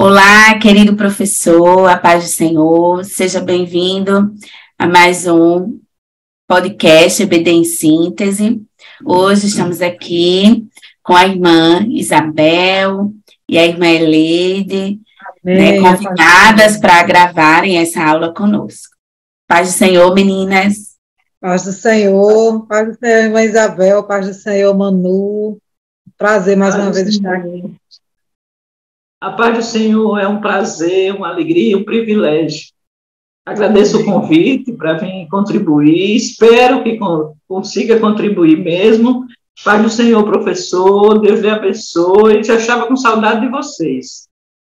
Olá, querido professor, a paz do Senhor, seja bem-vindo a mais um podcast EBD em Síntese. Hoje estamos aqui com a irmã Isabel e a irmã Eleide, convidadas para gravarem essa aula conosco. Paz do Senhor, meninas. Paz do Senhor, irmã Isabel, paz do Senhor, Manu. Prazer mais uma vez estar aqui. A paz do Senhor é um prazer, uma alegria, um privilégio. Agradeço o convite para vir contribuir, espero que consiga contribuir mesmo. Paz do Senhor, professor, Deus lhe abençoe. Já estava com saudade de vocês,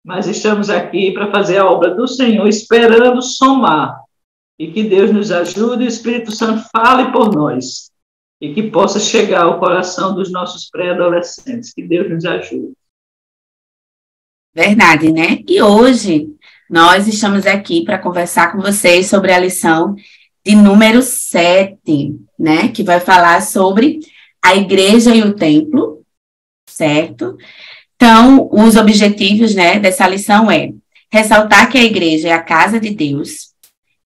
mas estamos aqui para fazer a obra do Senhor, esperando somar. E que Deus nos ajude, o Espírito Santo fale por nós, e que possa chegar ao coração dos nossos pré-adolescentes. Que Deus nos ajude. Verdade, né? E hoje nós estamos aqui para conversar com vocês sobre a lição de número 7, né? Que vai falar sobre a igreja e o templo, certo? Então, os objetivos, né, dessa lição é ressaltar que a igreja é a casa de Deus,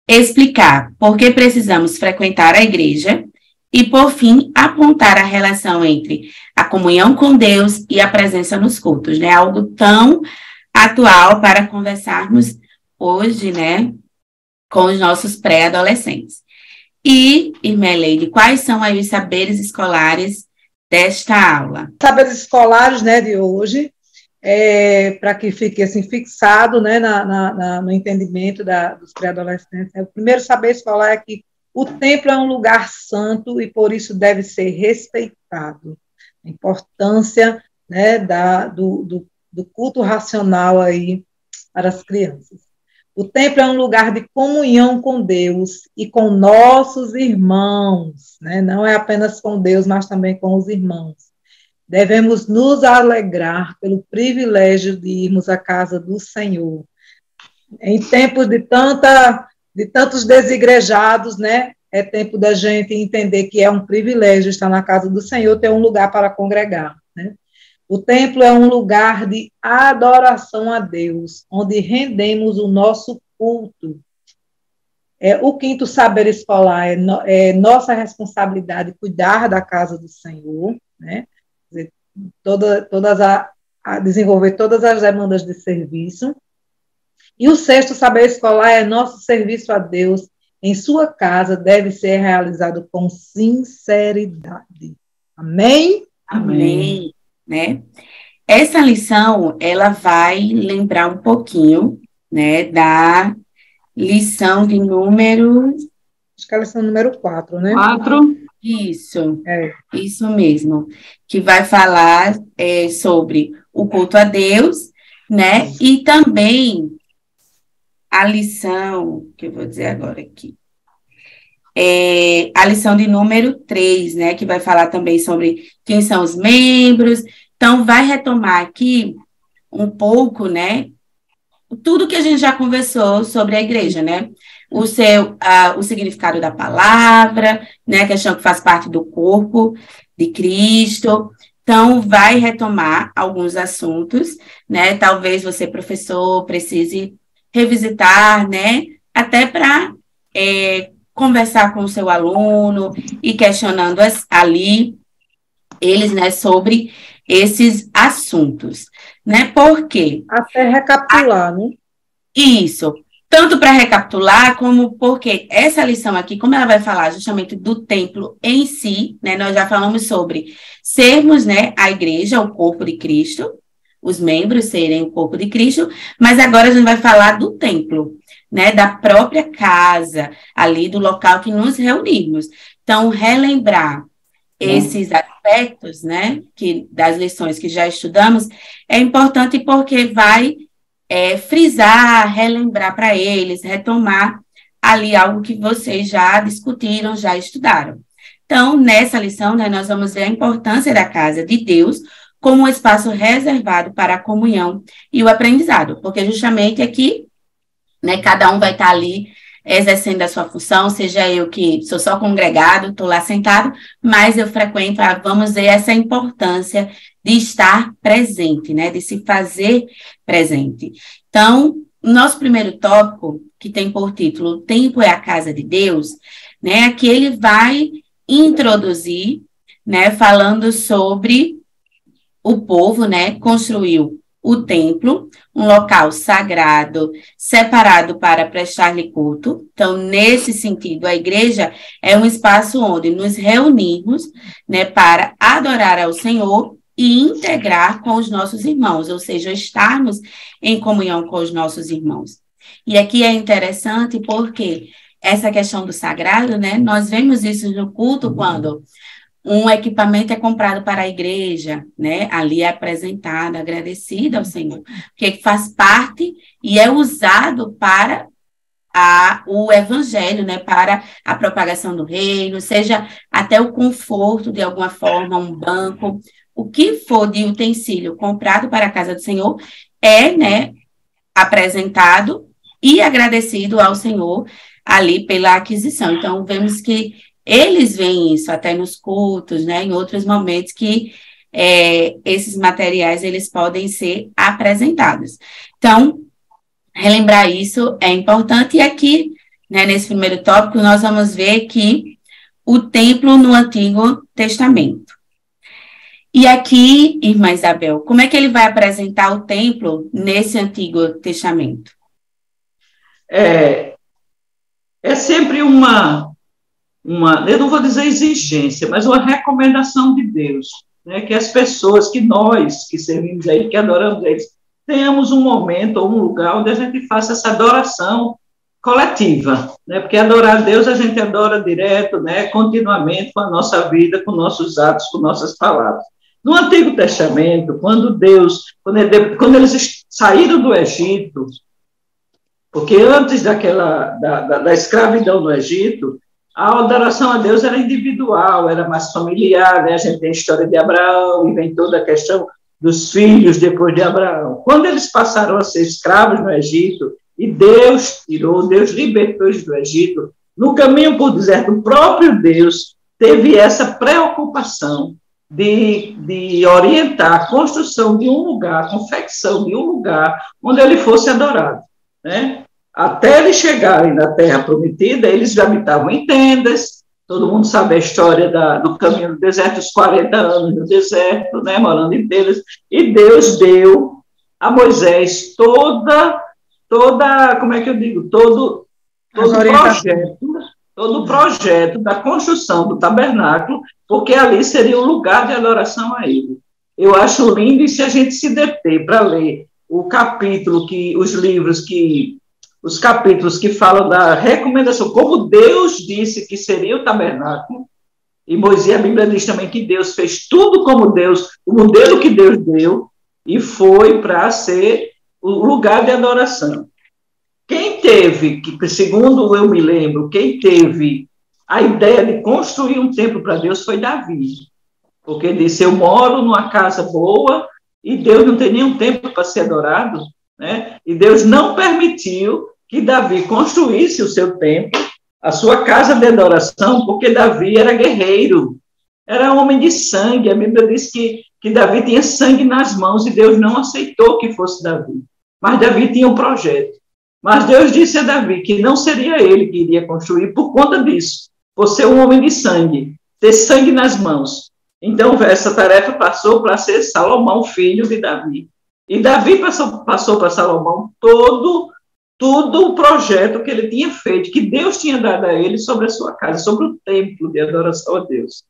explicar por que precisamos frequentar a igreja e, por fim, apontar a relação entre a comunhão com Deus e a presença nos cultos, né? Algo tão atual para conversarmos hoje, né, com os nossos pré-adolescentes. E, irmã Eleide, quais são aí os saberes escolares desta aula? Saberes escolares, né, de hoje, para que fique assim fixado, né, no entendimento dos pré-adolescentes. O primeiro saber escolar é que o templo é um lugar santo e por isso deve ser respeitado. A importância, né, do culto racional aí para as crianças. O templo é um lugar de comunhão com Deus e com nossos irmãos, né? Não é apenas com Deus, mas também com os irmãos. Devemos nos alegrar pelo privilégio de irmos à casa do Senhor. Em tempos de tantos desigrejados, né? É tempo da gente entender que é um privilégio estar na casa do Senhor, ter um lugar para congregar, né? O templo é um lugar de adoração a Deus, onde rendemos o nosso culto. O quinto saber escolar é nossa responsabilidade cuidar da casa do Senhor, né? Desenvolver todas as demandas de serviço. E o sexto saber escolar é nosso serviço a Deus em sua casa deve ser realizado com sinceridade. Amém? Amém. Né? Essa lição, ela vai lembrar um pouquinho, né, da lição de número... Acho que é a lição número 4, né? 4. Isso, isso mesmo, que vai falar sobre o culto a Deus, né, e também a lição, que eu vou dizer agora aqui, a lição de número 3, né, que vai falar também sobre quem são os membros. Então, vai retomar aqui um pouco, né, tudo que a gente já conversou sobre a igreja, né, o significado da palavra, né, a questão que faz parte do corpo de Cristo. Então, vai retomar alguns assuntos, né, talvez você, professor, precise revisitar, né, até para conversar com o seu aluno e questionando ali eles, né, sobre esses assuntos, né? Por quê? Até recapitular, né? Isso, tanto para recapitular, como porque essa lição aqui, como ela vai falar justamente do templo em si, né? Nós já falamos sobre sermos, né, a igreja, o corpo de Cristo, os membros serem o corpo de Cristo, mas agora a gente vai falar do templo, né, da própria casa, ali do local que nos reunimos. Então, relembrar esses aspectos, né, das lições que já estudamos, é importante porque vai frisar, relembrar para eles, retomar ali algo que vocês já discutiram, já estudaram. Então, nessa lição, né, nós vamos ver a importância da casa de Deus como um espaço reservado para a comunhão e o aprendizado, porque justamente aqui, né, cada um vai estar ali exercendo a sua função, seja eu que sou só congregado, estou lá sentado, mas eu frequento, vamos ver essa importância de estar presente, né? De se fazer presente. Então, o nosso primeiro tópico, que tem por título O Templo é a Casa de Deus, né? Aqui ele vai introduzir, né? Falando sobre o povo, né? Construiu o templo, um local sagrado, separado para prestar-lhe culto. Então, nesse sentido, a igreja é um espaço onde nos reunimos, né, para adorar ao Senhor e integrar com os nossos irmãos, ou seja, estarmos em comunhão com os nossos irmãos. E aqui é interessante porque essa questão do sagrado, né, nós vemos isso no culto quando um equipamento é comprado para a igreja, né? Ali é apresentado, agradecido ao Senhor, porque faz parte e é usado para o evangelho, né? Para a propagação do reino, seja até o conforto de alguma forma, um banco, o que for de utensílio comprado para a casa do Senhor é, né? Apresentado e agradecido ao Senhor ali pela aquisição. Então, vemos que eles veem isso até nos cultos, né, em outros momentos que esses materiais eles podem ser apresentados. Então, relembrar isso é importante. E aqui, né, nesse primeiro tópico, nós vamos ver que o templo no Antigo Testamento. E aqui, irmã Isabel, como é que ele vai apresentar o templo nesse Antigo Testamento? É sempre eu não vou dizer exigência, mas uma recomendação de Deus, né, que as pessoas, que nós que servimos a Ele, que adoramos a Ele, tenhamos um momento ou um lugar onde a gente faça essa adoração coletiva, né, porque adorar a Deus a gente adora direto, né, continuamente com a nossa vida, com nossos atos, com nossas palavras. No Antigo Testamento, quando eles saíram do Egito, porque antes da escravidão no Egito, a adoração a Deus era individual, era mais familiar, né? A gente tem a história de Abraão, e vem toda a questão dos filhos depois de Abraão. Quando eles passaram a ser escravos no Egito, e Deus libertou eles do Egito, no caminho por deserto, o próprio Deus teve essa preocupação de orientar a construção de um lugar, a confecção de um lugar onde ele fosse adorado, né? Até eles chegarem na Terra Prometida, eles habitavam em tendas. Todo mundo sabe a história do caminho do deserto, os 40 anos no deserto, né, morando em tendas. E Deus deu a Moisés todo o projeto da construção do tabernáculo, porque ali seria o lugar de adoração a Ele. Eu acho lindo, e se a gente se deter para ler os capítulos que falam da recomendação, como Deus disse que seria o tabernáculo, e Moisés, a Bíblia diz também que Deus fez tudo como Deus, o modelo que Deus deu, e foi para ser o lugar de adoração. Segundo eu me lembro, quem teve a ideia de construir um templo para Deus foi Davi, porque ele disse, eu moro numa casa boa, e Deus não tem nenhum templo para ser adorado, né? E Deus não permitiu que Davi construísse o seu templo, a sua casa de adoração, porque Davi era guerreiro, era homem de sangue. A Bíblia diz que Davi tinha sangue nas mãos e Deus não aceitou que fosse Davi. Mas Davi tinha um projeto. Mas Deus disse a Davi que não seria ele que iria construir por conta disso, por ser um homem de sangue, ter sangue nas mãos. Então, essa tarefa passou para ser Salomão, filho de Davi. E Davi passou para Salomão todo o projeto que ele tinha feito, que Deus tinha dado a ele sobre a sua casa, sobre o templo de adoração a Deus.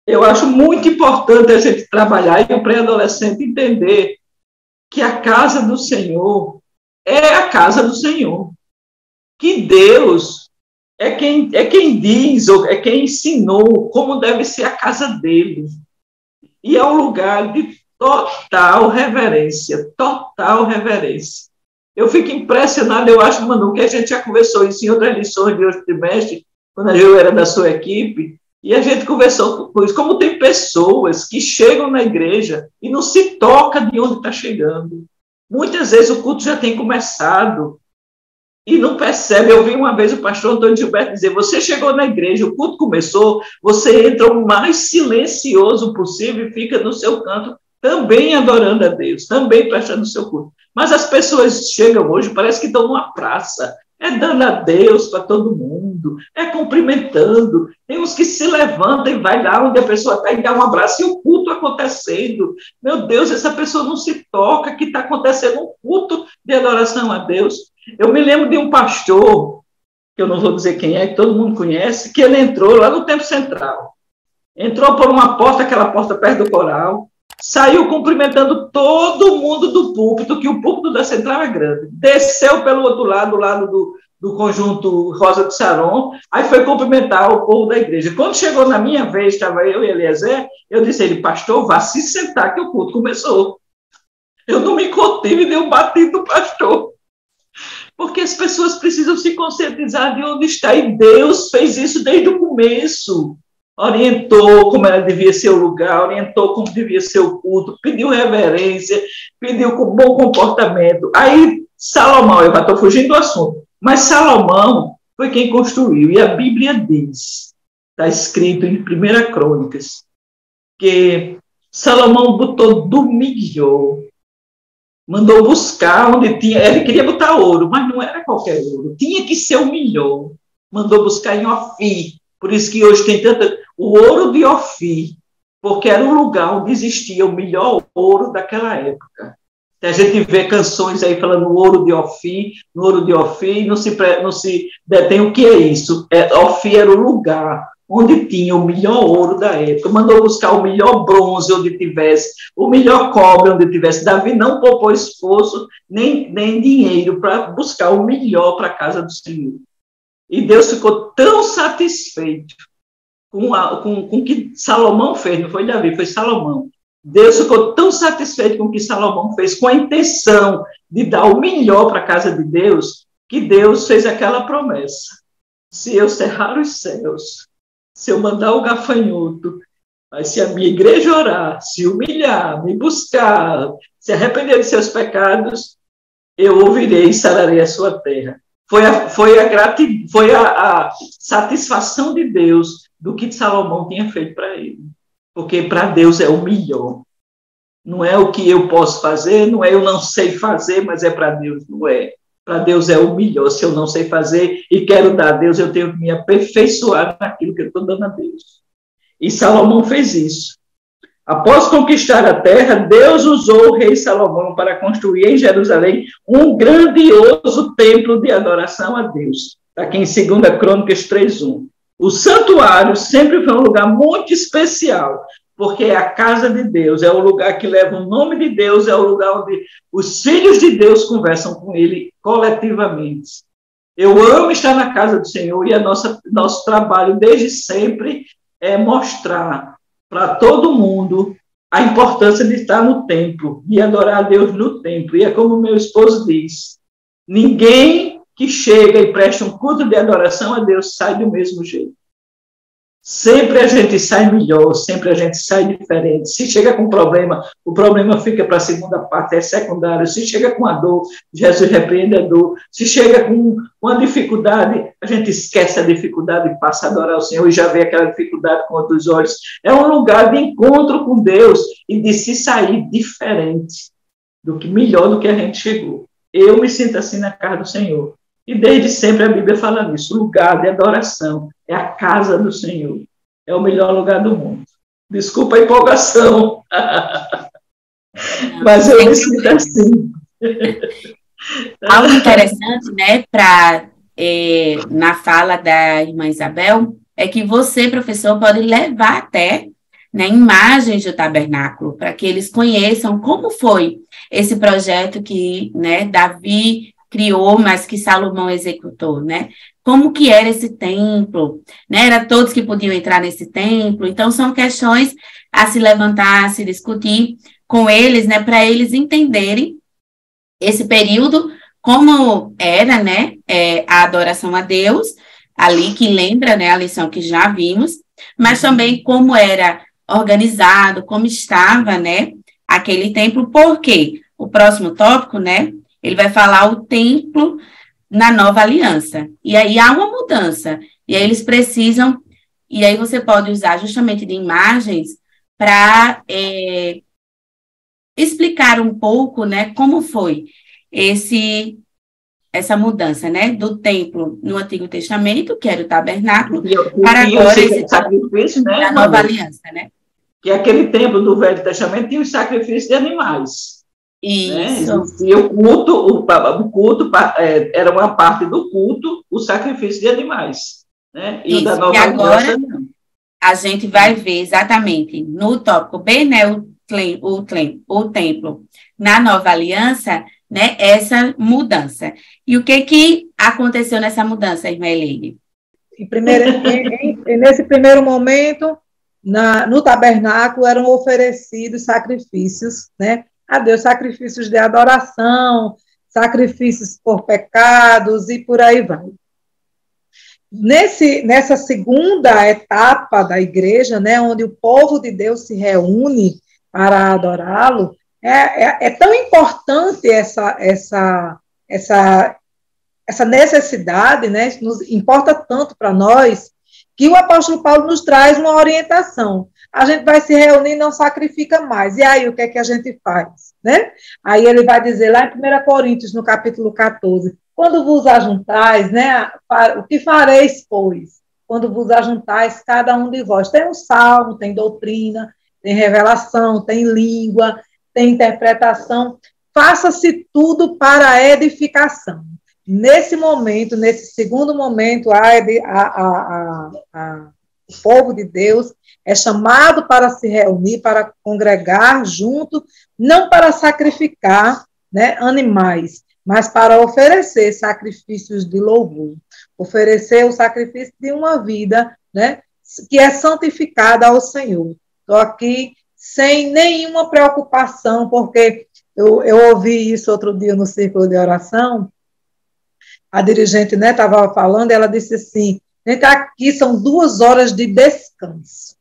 Eu acho muito importante a gente trabalhar e o pré-adolescente entender que a casa do Senhor é a casa do Senhor. Que Deus é quem diz, ou é quem ensinou como deve ser a casa dele. E é um lugar de total reverência, total reverência. Eu fico impressionado, eu acho, Manu, que a gente já conversou isso em outras lições de hoje trimestre, quando eu era da sua equipe, e a gente conversou com isso, como tem pessoas que chegam na igreja e não se toca de onde está chegando. Muitas vezes o culto já tem começado e não percebe. Eu vi uma vez o pastor Antônio Gilberto dizer, você chegou na igreja, o culto começou, você entra o mais silencioso possível e fica no seu canto, também adorando a Deus, também prestando o seu culto. Mas as pessoas chegam hoje, parece que estão numa praça, dando a Deus para todo mundo, cumprimentando. Tem uns que se levantam e vai lá onde a pessoa está e dá um abraço, e o culto acontecendo. Meu Deus, essa pessoa não se toca que está acontecendo um culto de adoração a Deus. Eu me lembro de um pastor, que eu não vou dizer quem é, que todo mundo conhece, que ele entrou lá no Templo Central. Entrou por uma porta, aquela porta perto do coral, saiu cumprimentando todo mundo do púlpito, que o púlpito da Central é grande. Desceu pelo outro lado, do lado do conjunto Rosa do Saron, aí foi cumprimentar o povo da igreja. Quando chegou na minha vez, estava eu e Eliezer, eu disse a ele, pastor, vá se sentar que o culto começou. Eu não me contive, dei um batido do pastor. Porque as pessoas precisam se conscientizar de onde está, e Deus fez isso desde o começo. Orientou como ela devia ser o lugar, orientou como devia ser o culto, pediu reverência, pediu com bom comportamento. Aí Salomão, eu já estou fugindo do assunto, mas Salomão foi quem construiu, e a Bíblia diz, está escrito em 1 Crônicas, que Salomão botou do melhor, mandou buscar onde tinha, ele queria botar ouro, mas não era qualquer ouro, tinha que ser o melhor, mandou buscar em Ofir, por isso que hoje tem o ouro de Ofir, porque era um lugar onde existia o melhor ouro daquela época. A gente vê canções aí falando ouro de Ofir, no ouro de Ofir, não se detém o que é isso. Ofir era o lugar onde tinha o melhor ouro da época, mandou buscar o melhor bronze onde tivesse, o melhor cobre onde tivesse. Davi não poupou esforço, nem dinheiro para buscar o melhor para a casa do Senhor. E Deus ficou tão satisfeito com o que Salomão fez, não foi Davi, foi Salomão. Deus ficou tão satisfeito com o que Salomão fez, com a intenção de dar o melhor para a casa de Deus, que Deus fez aquela promessa. Se eu cerrar os céus, se eu mandar o gafanhoto, mas se a minha igreja orar, se humilhar, me buscar, se arrepender de seus pecados, eu ouvirei e sararei a sua terra. Foi a satisfação de Deus do que Salomão tinha feito para ele. Porque para Deus é o melhor. Não é o que eu posso fazer, não é eu não sei fazer, mas é para Deus, não é. Para Deus é o melhor. Se eu não sei fazer e quero dar a Deus, eu tenho que me aperfeiçoar naquilo que eu estou dando a Deus. E Salomão fez isso. Após conquistar a terra, Deus usou o rei Salomão para construir em Jerusalém um grandioso templo de adoração a Deus. Está aqui em 2 Crônicas 3:1. O santuário sempre foi um lugar muito especial, porque é a casa de Deus, é o lugar que leva o nome de Deus, é o lugar onde os filhos de Deus conversam com ele coletivamente. Eu amo estar na casa do Senhor, e nosso trabalho desde sempre é mostrar para todo mundo a importância de estar no templo, de adorar a Deus no templo. E é como meu esposo diz, ninguém que chega e presta um culto de adoração a Deus sai do mesmo jeito. Sempre a gente sai melhor, sempre a gente sai diferente. Se chega com problema, o problema fica para a segunda parte, é secundário. Se chega com a dor, Jesus repreende a dor. Se chega com uma dificuldade, a gente esquece a dificuldade e passa a adorar o Senhor e já vê aquela dificuldade com outros olhos. É um lugar de encontro com Deus e de se sair diferente, melhor do que a gente chegou. Eu me sinto assim na casa do Senhor. E desde sempre a Bíblia fala nisso, lugar de adoração, é a casa do Senhor, é o melhor lugar do mundo. Desculpa a empolgação, mas eu me sinto assim. Algo interessante, né, na fala da irmã Isabel, é que você, professor, pode levar até, né, imagens do tabernáculo, para que eles conheçam como foi esse projeto que, né, Davi criou, mas que Salomão executou, né? Como que era esse templo, né? Era todos que podiam entrar nesse templo. Então, são questões a se levantar, a se discutir com eles, né? Para eles entenderem esse período, como era, né? A adoração a Deus, ali que lembra, né? A lição que já vimos, mas também como era organizado, como estava, né? Aquele templo, porque o próximo tópico, né? Ele vai falar o templo na nova aliança. E aí há uma mudança. E aí eles precisam, e aí você pode usar justamente de imagens para explicar um pouco, né, como foi essa mudança, né, do templo no Antigo Testamento, que era o tabernáculo, para agora esse sacrifício, né, da nova aliança, né? Que aquele templo do Velho Testamento tinha os sacrifícios de animais. Isso. Né? E o culto era uma parte do culto, o sacrifício de animais. Né? E isso, o da nova agora aliança, não. A gente vai ver exatamente no tópico B, né, o templo na nova aliança, né, essa mudança. E o que aconteceu nessa mudança, irmã Elaine? Nesse primeiro momento, no tabernáculo eram oferecidos sacrifícios, né, a Deus, sacrifícios de adoração, sacrifícios por pecados e por aí vai. Nessa segunda etapa da igreja, né, onde o povo de Deus se reúne para adorá-lo, é tão importante essa necessidade, né, nos importa tanto para nós, que o apóstolo Paulo nos traz uma orientação. A gente vai se reunir e não sacrifica mais. E aí, o que é que a gente faz? Né? Aí ele vai dizer lá em 1 Coríntios, no capítulo 14, quando vos ajuntais, né, o que fareis, pois? Quando vos ajuntais, cada um de vós. Tem um salmo, tem doutrina, tem revelação, tem língua, tem interpretação. Faça-se tudo para a edificação. Nesse momento, nesse segundo momento, o povo de Deus é chamado para se reunir, para congregar junto, não para sacrificar, né, animais, mas para oferecer sacrifícios de louvor, oferecer o sacrifício de uma vida, né, que é santificada ao Senhor. Estou aqui sem nenhuma preocupação, porque eu ouvi isso outro dia no círculo de oração. A dirigente estava falando, ela disse assim, aqui são 2 horas de descanso.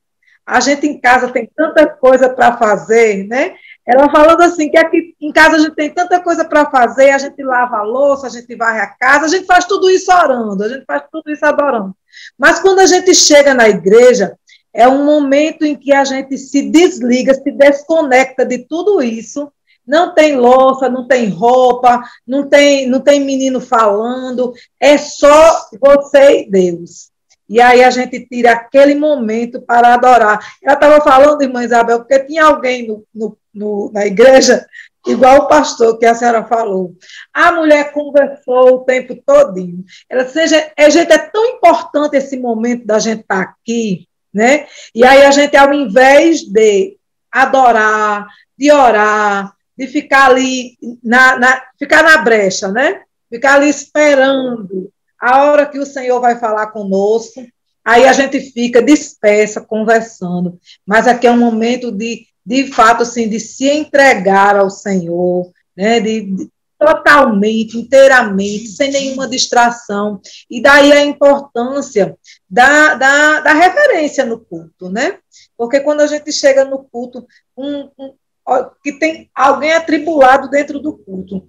A gente em casa tem tanta coisa para fazer, né? Ela falando assim, que aqui em casa a gente tem tanta coisa para fazer, a gente lava a louça, a gente varre a casa, a gente faz tudo isso orando, a gente faz tudo isso adorando. Mas quando a gente chega na igreja, é um momento em que a gente se desliga, se desconecta de tudo isso. Não tem louça, não tem roupa, não tem menino falando, é só você e Deus. E aí a gente tira aquele momento para adorar. Ela estava falando, irmã Isabel, porque tinha alguém na igreja, igual o pastor que a senhora falou. A mulher conversou o tempo todinho. Ela disse, gente, é tão importante esse momento da gente estar aqui, né? E aí a gente, ao invés de adorar, de orar, de ficar ali, ficar na brecha, né? Ficar ali esperando a hora que o Senhor vai falar conosco, aí a gente fica dispersa, conversando. Mas aqui é um momento de fato, assim, de se entregar ao Senhor, né? Totalmente, inteiramente, sem nenhuma distração. E daí a importância da reverência no culto, né? Porque quando a gente chega no culto, que tem alguém atribulado dentro do culto,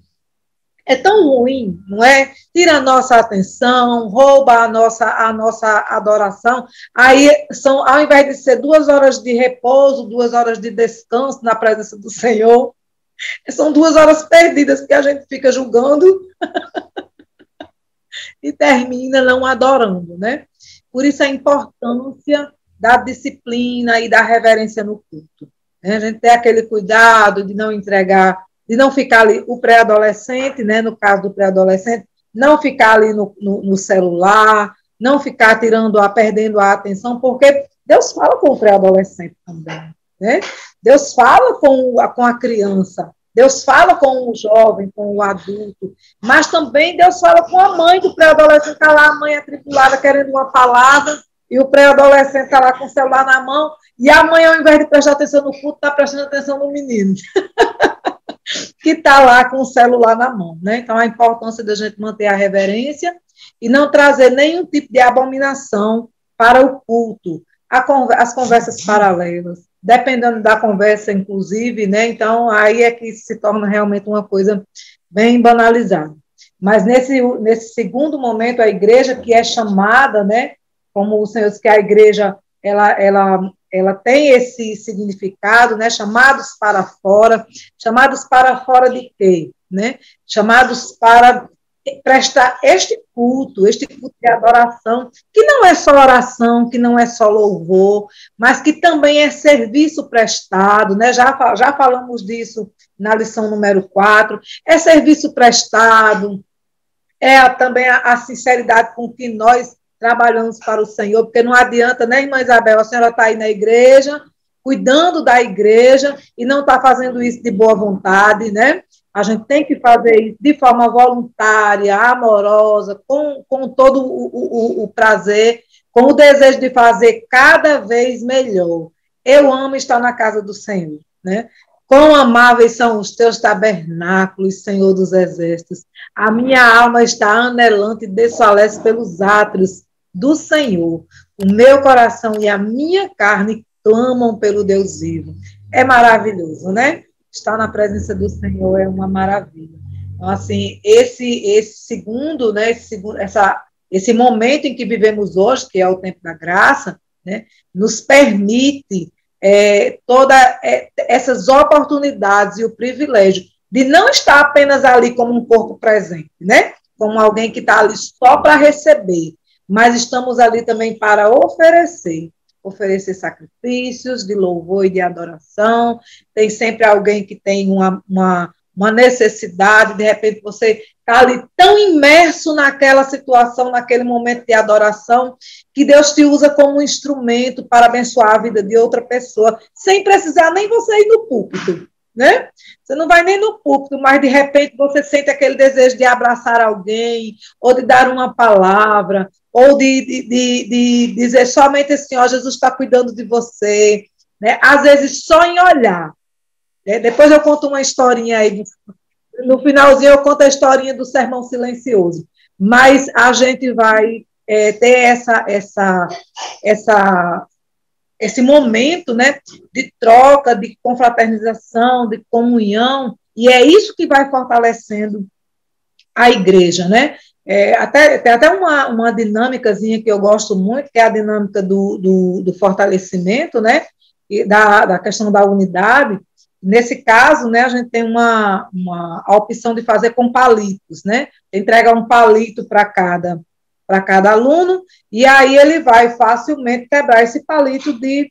é tão ruim, não é? Tira a nossa atenção, rouba a nossa adoração. Aí, ao invés de ser 2 horas de repouso, 2 horas de descanso na presença do Senhor, são 2 horas perdidas, porque a gente fica julgando e termina não adorando, né? Por isso a importância da disciplina e da reverência no culto. A gente tem aquele cuidado de não entregar, de não ficar ali, o pré-adolescente, né, no caso do pré-adolescente, não ficar ali no celular, não ficar perdendo a atenção, porque Deus fala com o pré-adolescente também, né? Deus fala com a criança, Deus fala com o jovem, com o adulto, mas também Deus fala com a mãe do pré-adolescente, está lá a mãe atribulada querendo uma palavra, e o pré-adolescente está lá com o celular na mão, e a mãe, ao invés de prestar atenção no culto, está prestando atenção no menino, que está lá com o celular na mão, né? Então, a importância da gente manter a reverência e não trazer nenhum tipo de abominação para o culto, as conversas paralelas, dependendo da conversa, inclusive, né? Então, aí é que se torna realmente uma coisa bem banalizada. Mas nesse segundo momento, a igreja que é chamada, né, como o Senhor disse que a igreja ela tem esse significado, né, chamados para fora de quê? Né? Chamados para prestar este culto de adoração, que não é só oração, que não é só louvor, mas que também é serviço prestado, né? Já falamos disso na lição número 4, é serviço prestado, também a sinceridade com que nós trabalhamos para o Senhor, porque não adianta, né, irmã Isabel, a senhora está aí na igreja, cuidando da igreja, e não está fazendo isso de boa vontade, né? A gente tem que fazer isso de forma voluntária, amorosa, com todo o prazer, com o desejo de fazer cada vez melhor. Eu amo estar na casa do Senhor, né? Quão amáveis são os teus tabernáculos, Senhor dos exércitos. A minha alma está anelante e desfalece pelos átrios do Senhor. O meu coração e a minha carne clamam pelo Deus vivo. É maravilhoso, né? Estar na presença do Senhor é uma maravilha. Então, assim, esse segundo, né, esse momento em que vivemos hoje, que é o tempo da graça, né, nos permite todas essas oportunidades e o privilégio de não estar apenas ali como um corpo presente, né, como alguém que está ali só para receber, mas estamos ali também para oferecer sacrifícios de louvor e de adoração. Tem sempre alguém que tem uma necessidade, de repente você está ali tão imerso naquela situação, naquele momento de adoração, que Deus te usa como um instrumento para abençoar a vida de outra pessoa, sem precisar nem você ir no púlpito, né? Você não vai nem no púlpito, mas de repente você sente aquele desejo de abraçar alguém, ou de dar uma palavra, ou de dizer somente assim, ó, Jesus está cuidando de você, né? Às vezes só em olhar. Né? Depois eu conto uma historinha aí, no finalzinho eu conto a historinha do sermão silencioso, mas a gente vai ter esse momento, né, de troca, de confraternização, de comunhão, e é isso que vai fortalecendo a igreja, né? Tem até uma dinâmicazinha que eu gosto muito, que é a dinâmica do fortalecimento, né? E da questão da unidade. Nesse caso, né, a gente tem a opção de fazer com palitos, né? Entrega um palito para cada aluno, e aí ele vai facilmente quebrar esse palito de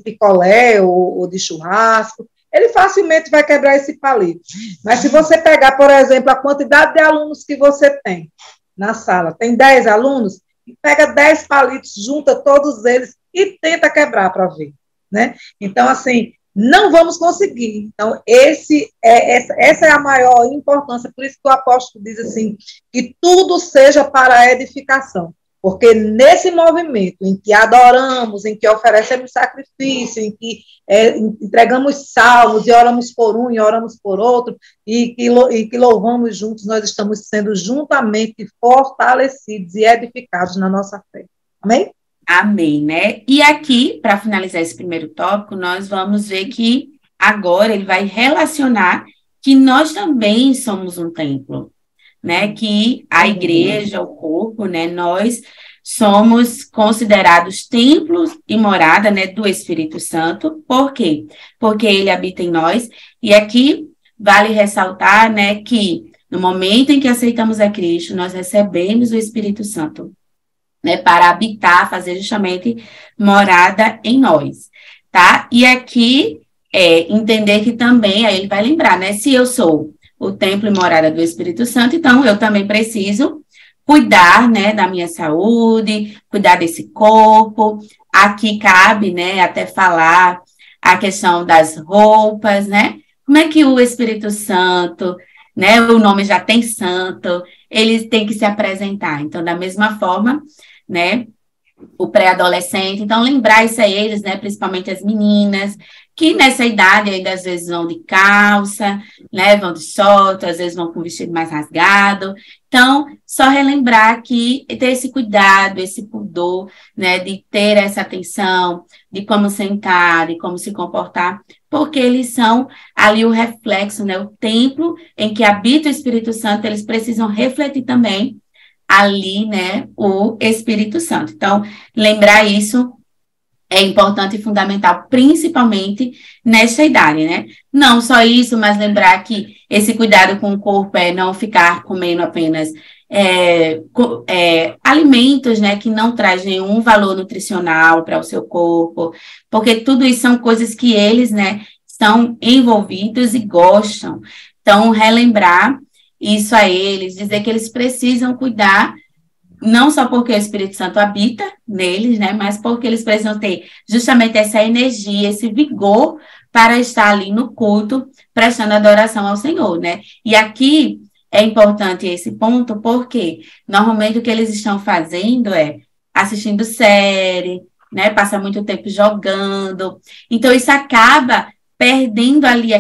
picolé ou de churrasco. Ele facilmente vai quebrar esse palito. Mas se você pegar, por exemplo, a quantidade de alunos que você tem na sala, tem 10 alunos, pega 10 palitos, junta todos eles e tenta quebrar para ver, né? Então, assim, não vamos conseguir. Então, essa é a maior importância, por isso que o apóstolo diz assim, que tudo seja para a edificação. Porque nesse movimento em que adoramos, em que oferecemos sacrifício, em que entregamos salmos e oramos por um e oramos por outro, e que louvamos juntos, nós estamos sendo juntamente fortalecidos e edificados na nossa fé. Amém? Amém, né? E aqui, para finalizar esse primeiro tópico, nós vamos ver que agora ele vai relacionar que nós também somos um templo, né? Que a igreja, o corpo, né? Nós somos considerados templos e morada, né, do Espírito Santo. Por quê? Porque ele habita em nós. E aqui vale ressaltar, né, que no momento em que aceitamos a Cristo, nós recebemos o Espírito Santo, né, para habitar, fazer justamente morada em nós, tá? E aqui entender que também, aí ele vai lembrar, né, se eu sou o templo e morada do Espírito Santo, então eu também preciso cuidar, né, da minha saúde, cuidar desse corpo. Aqui cabe, né, até falar a questão das roupas, né? Como é que o Espírito Santo, né, o nome já tem santo, ele tem que se apresentar. Então, da mesma forma, né, o pré-adolescente, então lembrar isso a eles, né, principalmente as meninas, que nessa idade ainda às vezes vão de calça, né, vão de short, às vezes vão com vestido mais rasgado. Então, só relembrar que ter esse cuidado, esse pudor, né, de ter essa atenção, de como sentar, de como se comportar, porque eles são ali o reflexo, né? O templo em que habita o Espírito Santo, eles precisam refletir também ali, né, o Espírito Santo. Então, lembrar isso é importante e fundamental, principalmente nessa idade, né? Não só isso, mas lembrar que esse cuidado com o corpo é não ficar comendo apenas alimentos, né, que não trazem nenhum valor nutricional para o seu corpo, porque tudo isso são coisas que eles, né, estão envolvidos e gostam. Então, relembrar isso a eles, dizer que eles precisam cuidar não só porque o Espírito Santo habita neles, né, mas porque eles precisam ter justamente essa energia, esse vigor para estar ali no culto, prestando adoração ao Senhor, né? E aqui é importante esse ponto, porque normalmente o que eles estão fazendo é assistindo série, né, passa muito tempo jogando, então isso acaba perdendo ali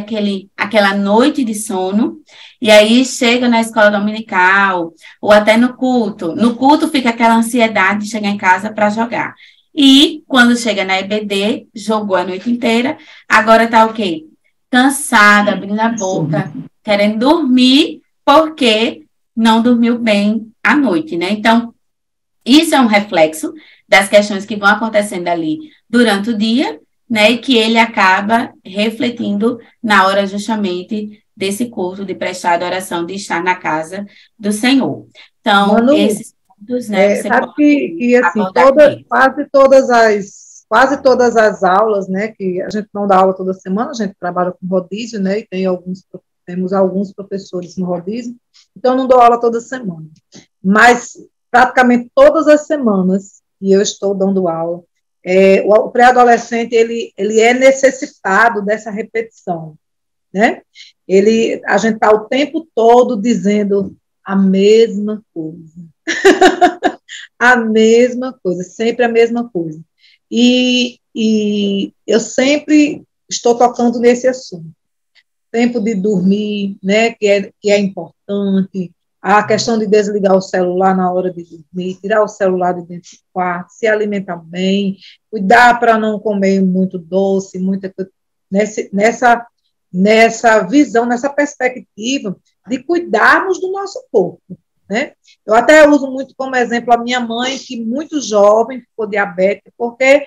aquela noite de sono, e aí chega na escola dominical, ou até no culto. No culto fica aquela ansiedade de chegar em casa para jogar. E quando chega na EBD, jogou a noite inteira, agora está o quê? Cansada, abrindo a boca, querendo dormir, porque não dormiu bem à noite, né? Então, isso é um reflexo das questões que vão acontecendo ali durante o dia, né? E que ele acaba refletindo na hora justamente desse culto, de prestar adoração, de estar na casa do Senhor. Então, Manu, esses pontos, né, você sabe pode que assim, abordar quase todas as aulas, né, que a gente não dá aula toda semana, a gente trabalha com rodízio, né, e temos alguns professores no rodízio, então não dou aula toda semana. Mas praticamente todas as semanas que eu estou dando aula, o pré-adolescente ele é necessitado dessa repetição, né? A gente está o tempo todo dizendo a mesma coisa. A mesma coisa, sempre a mesma coisa. E eu sempre estou tocando nesse assunto. Tempo de dormir, né, que é importante, a questão de desligar o celular na hora de dormir, tirar o celular de dentro do quarto, se alimentar bem, cuidar para não comer muito doce, muita coisa, nessa visão, nessa perspectiva de cuidarmos do nosso corpo, né? Eu até uso muito como exemplo a minha mãe, que muito jovem ficou diabética, porque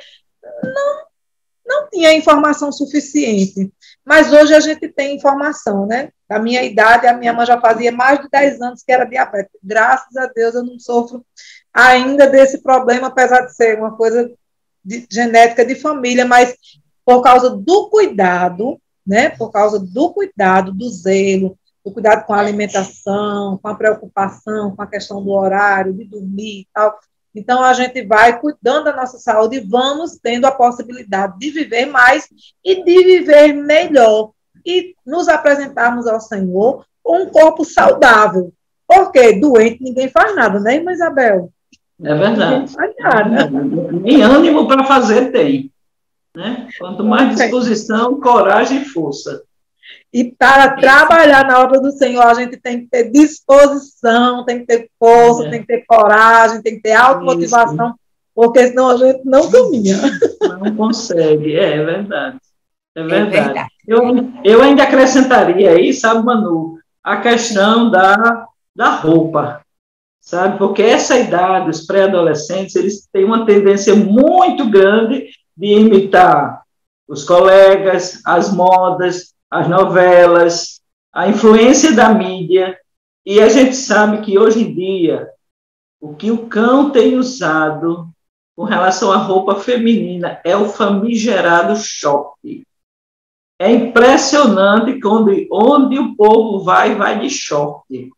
não tinha informação suficiente. Mas hoje a gente tem informação, né? Da minha idade, a minha mãe já fazia mais de 10 anos que era diabética. Graças a Deus eu não sofro ainda desse problema, apesar de ser uma coisa genética de família, mas por causa do cuidado, né? Por causa do cuidado, do zelo, do cuidado com a alimentação, com a preocupação, com a questão do horário, de dormir e tal. Então, a gente vai cuidando da nossa saúde e vamos tendo a possibilidade de viver mais e de viver melhor e nos apresentarmos ao Senhor com um corpo saudável. Porque doente ninguém faz nada, né, irmã Isabel? É verdade. Ninguém faz nada. Nem ânimo para fazer tem. Né? Quanto mais disposição, coragem e força. E para trabalhar na obra do Senhor, a gente tem que ter disposição, tem que ter força, tem que ter coragem, tem que ter automotivação, porque senão a gente não caminha. Não consegue, é verdade. É verdade. Eu ainda acrescentaria aí, sabe, Manu, a questão da roupa, sabe? Porque essa idade, os pré-adolescentes, eles têm uma tendência muito grande de imitar os colegas, as modas, as novelas, a influência da mídia, e a gente sabe que hoje em dia o que o cão tem usado com relação à roupa feminina é o famigerado short. É impressionante onde o povo vai de short.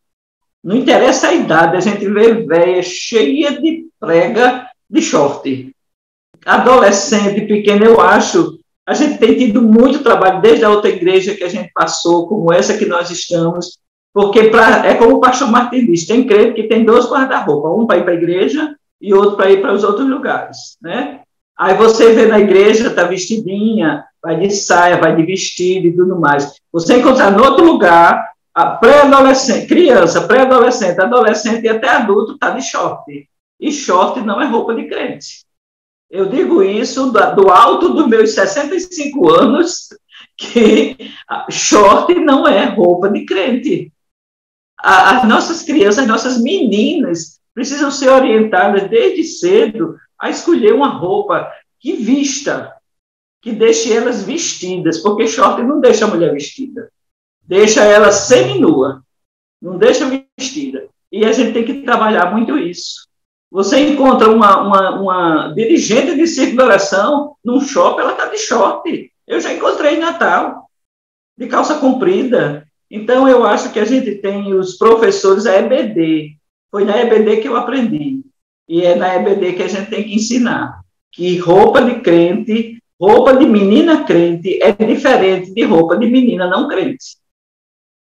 Não interessa a idade, a gente vê véia cheia de prega de short. Adolescente, pequeno, eu acho. A gente tem tido muito trabalho desde a outra igreja que a gente passou, como essa que nós estamos, porque é como o pastor Martins diz, tem crente que tem 2 guarda-roupa, um para ir para a igreja e outro para ir para os outros lugares, né? Aí você vê na igreja, está vestidinha, vai de saia, vai de vestido e tudo mais. Você encontrar no outro lugar, a pré-adolescente, criança, pré-adolescente, adolescente e até adulto está de short. E short não é roupa de crente. Eu digo isso do alto dos meus 65 anos, que short não é roupa de crente. As nossas crianças, as nossas meninas, precisam ser orientadas desde cedo a escolher uma roupa que vista, que deixe elas vestidas, porque short não deixa a mulher vestida, deixa ela seminua, não deixa vestida. E a gente tem que trabalhar muito isso. Você encontra uma dirigente de círculo de oração num shopping, ela está de short. Eu já encontrei em Natal, de calça comprida. Então, eu acho que a gente tem os professores, a EBD. Foi na EBD que eu aprendi. E é na EBD que a gente tem que ensinar que roupa de crente, roupa de menina crente é diferente de roupa de menina não crente.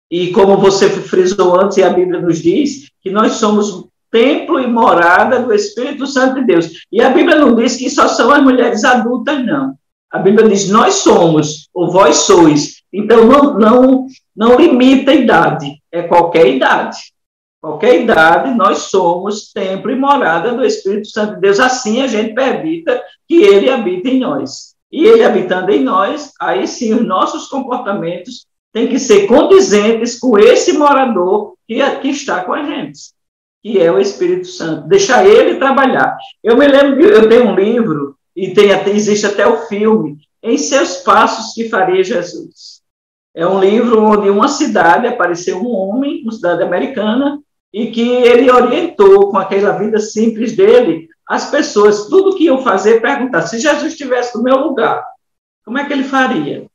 E como você frisou antes, e a Bíblia nos diz, que nós somos templo e morada do Espírito Santo de Deus. E a Bíblia não diz que só são as mulheres adultas, não. A Bíblia diz, nós somos, ou vós sois. Então, não limita a idade, é qualquer idade. Qualquer idade, nós somos templo e morada do Espírito Santo de Deus. Assim a gente permita que ele habite em nós. E ele habitando em nós, aí sim os nossos comportamentos têm que ser condizentes com esse morador que está com a gente, que é o Espírito Santo. Deixar ele trabalhar. Eu me lembro que eu tenho um livro, e existe até o filme, Em Seus Passos que Faria Jesus. É um livro onde uma cidade apareceu um homem, uma cidade americana, e que ele orientou com aquela vida simples dele, as pessoas, tudo que iam fazer, perguntar, se Jesus estivesse no meu lugar, como é que ele faria?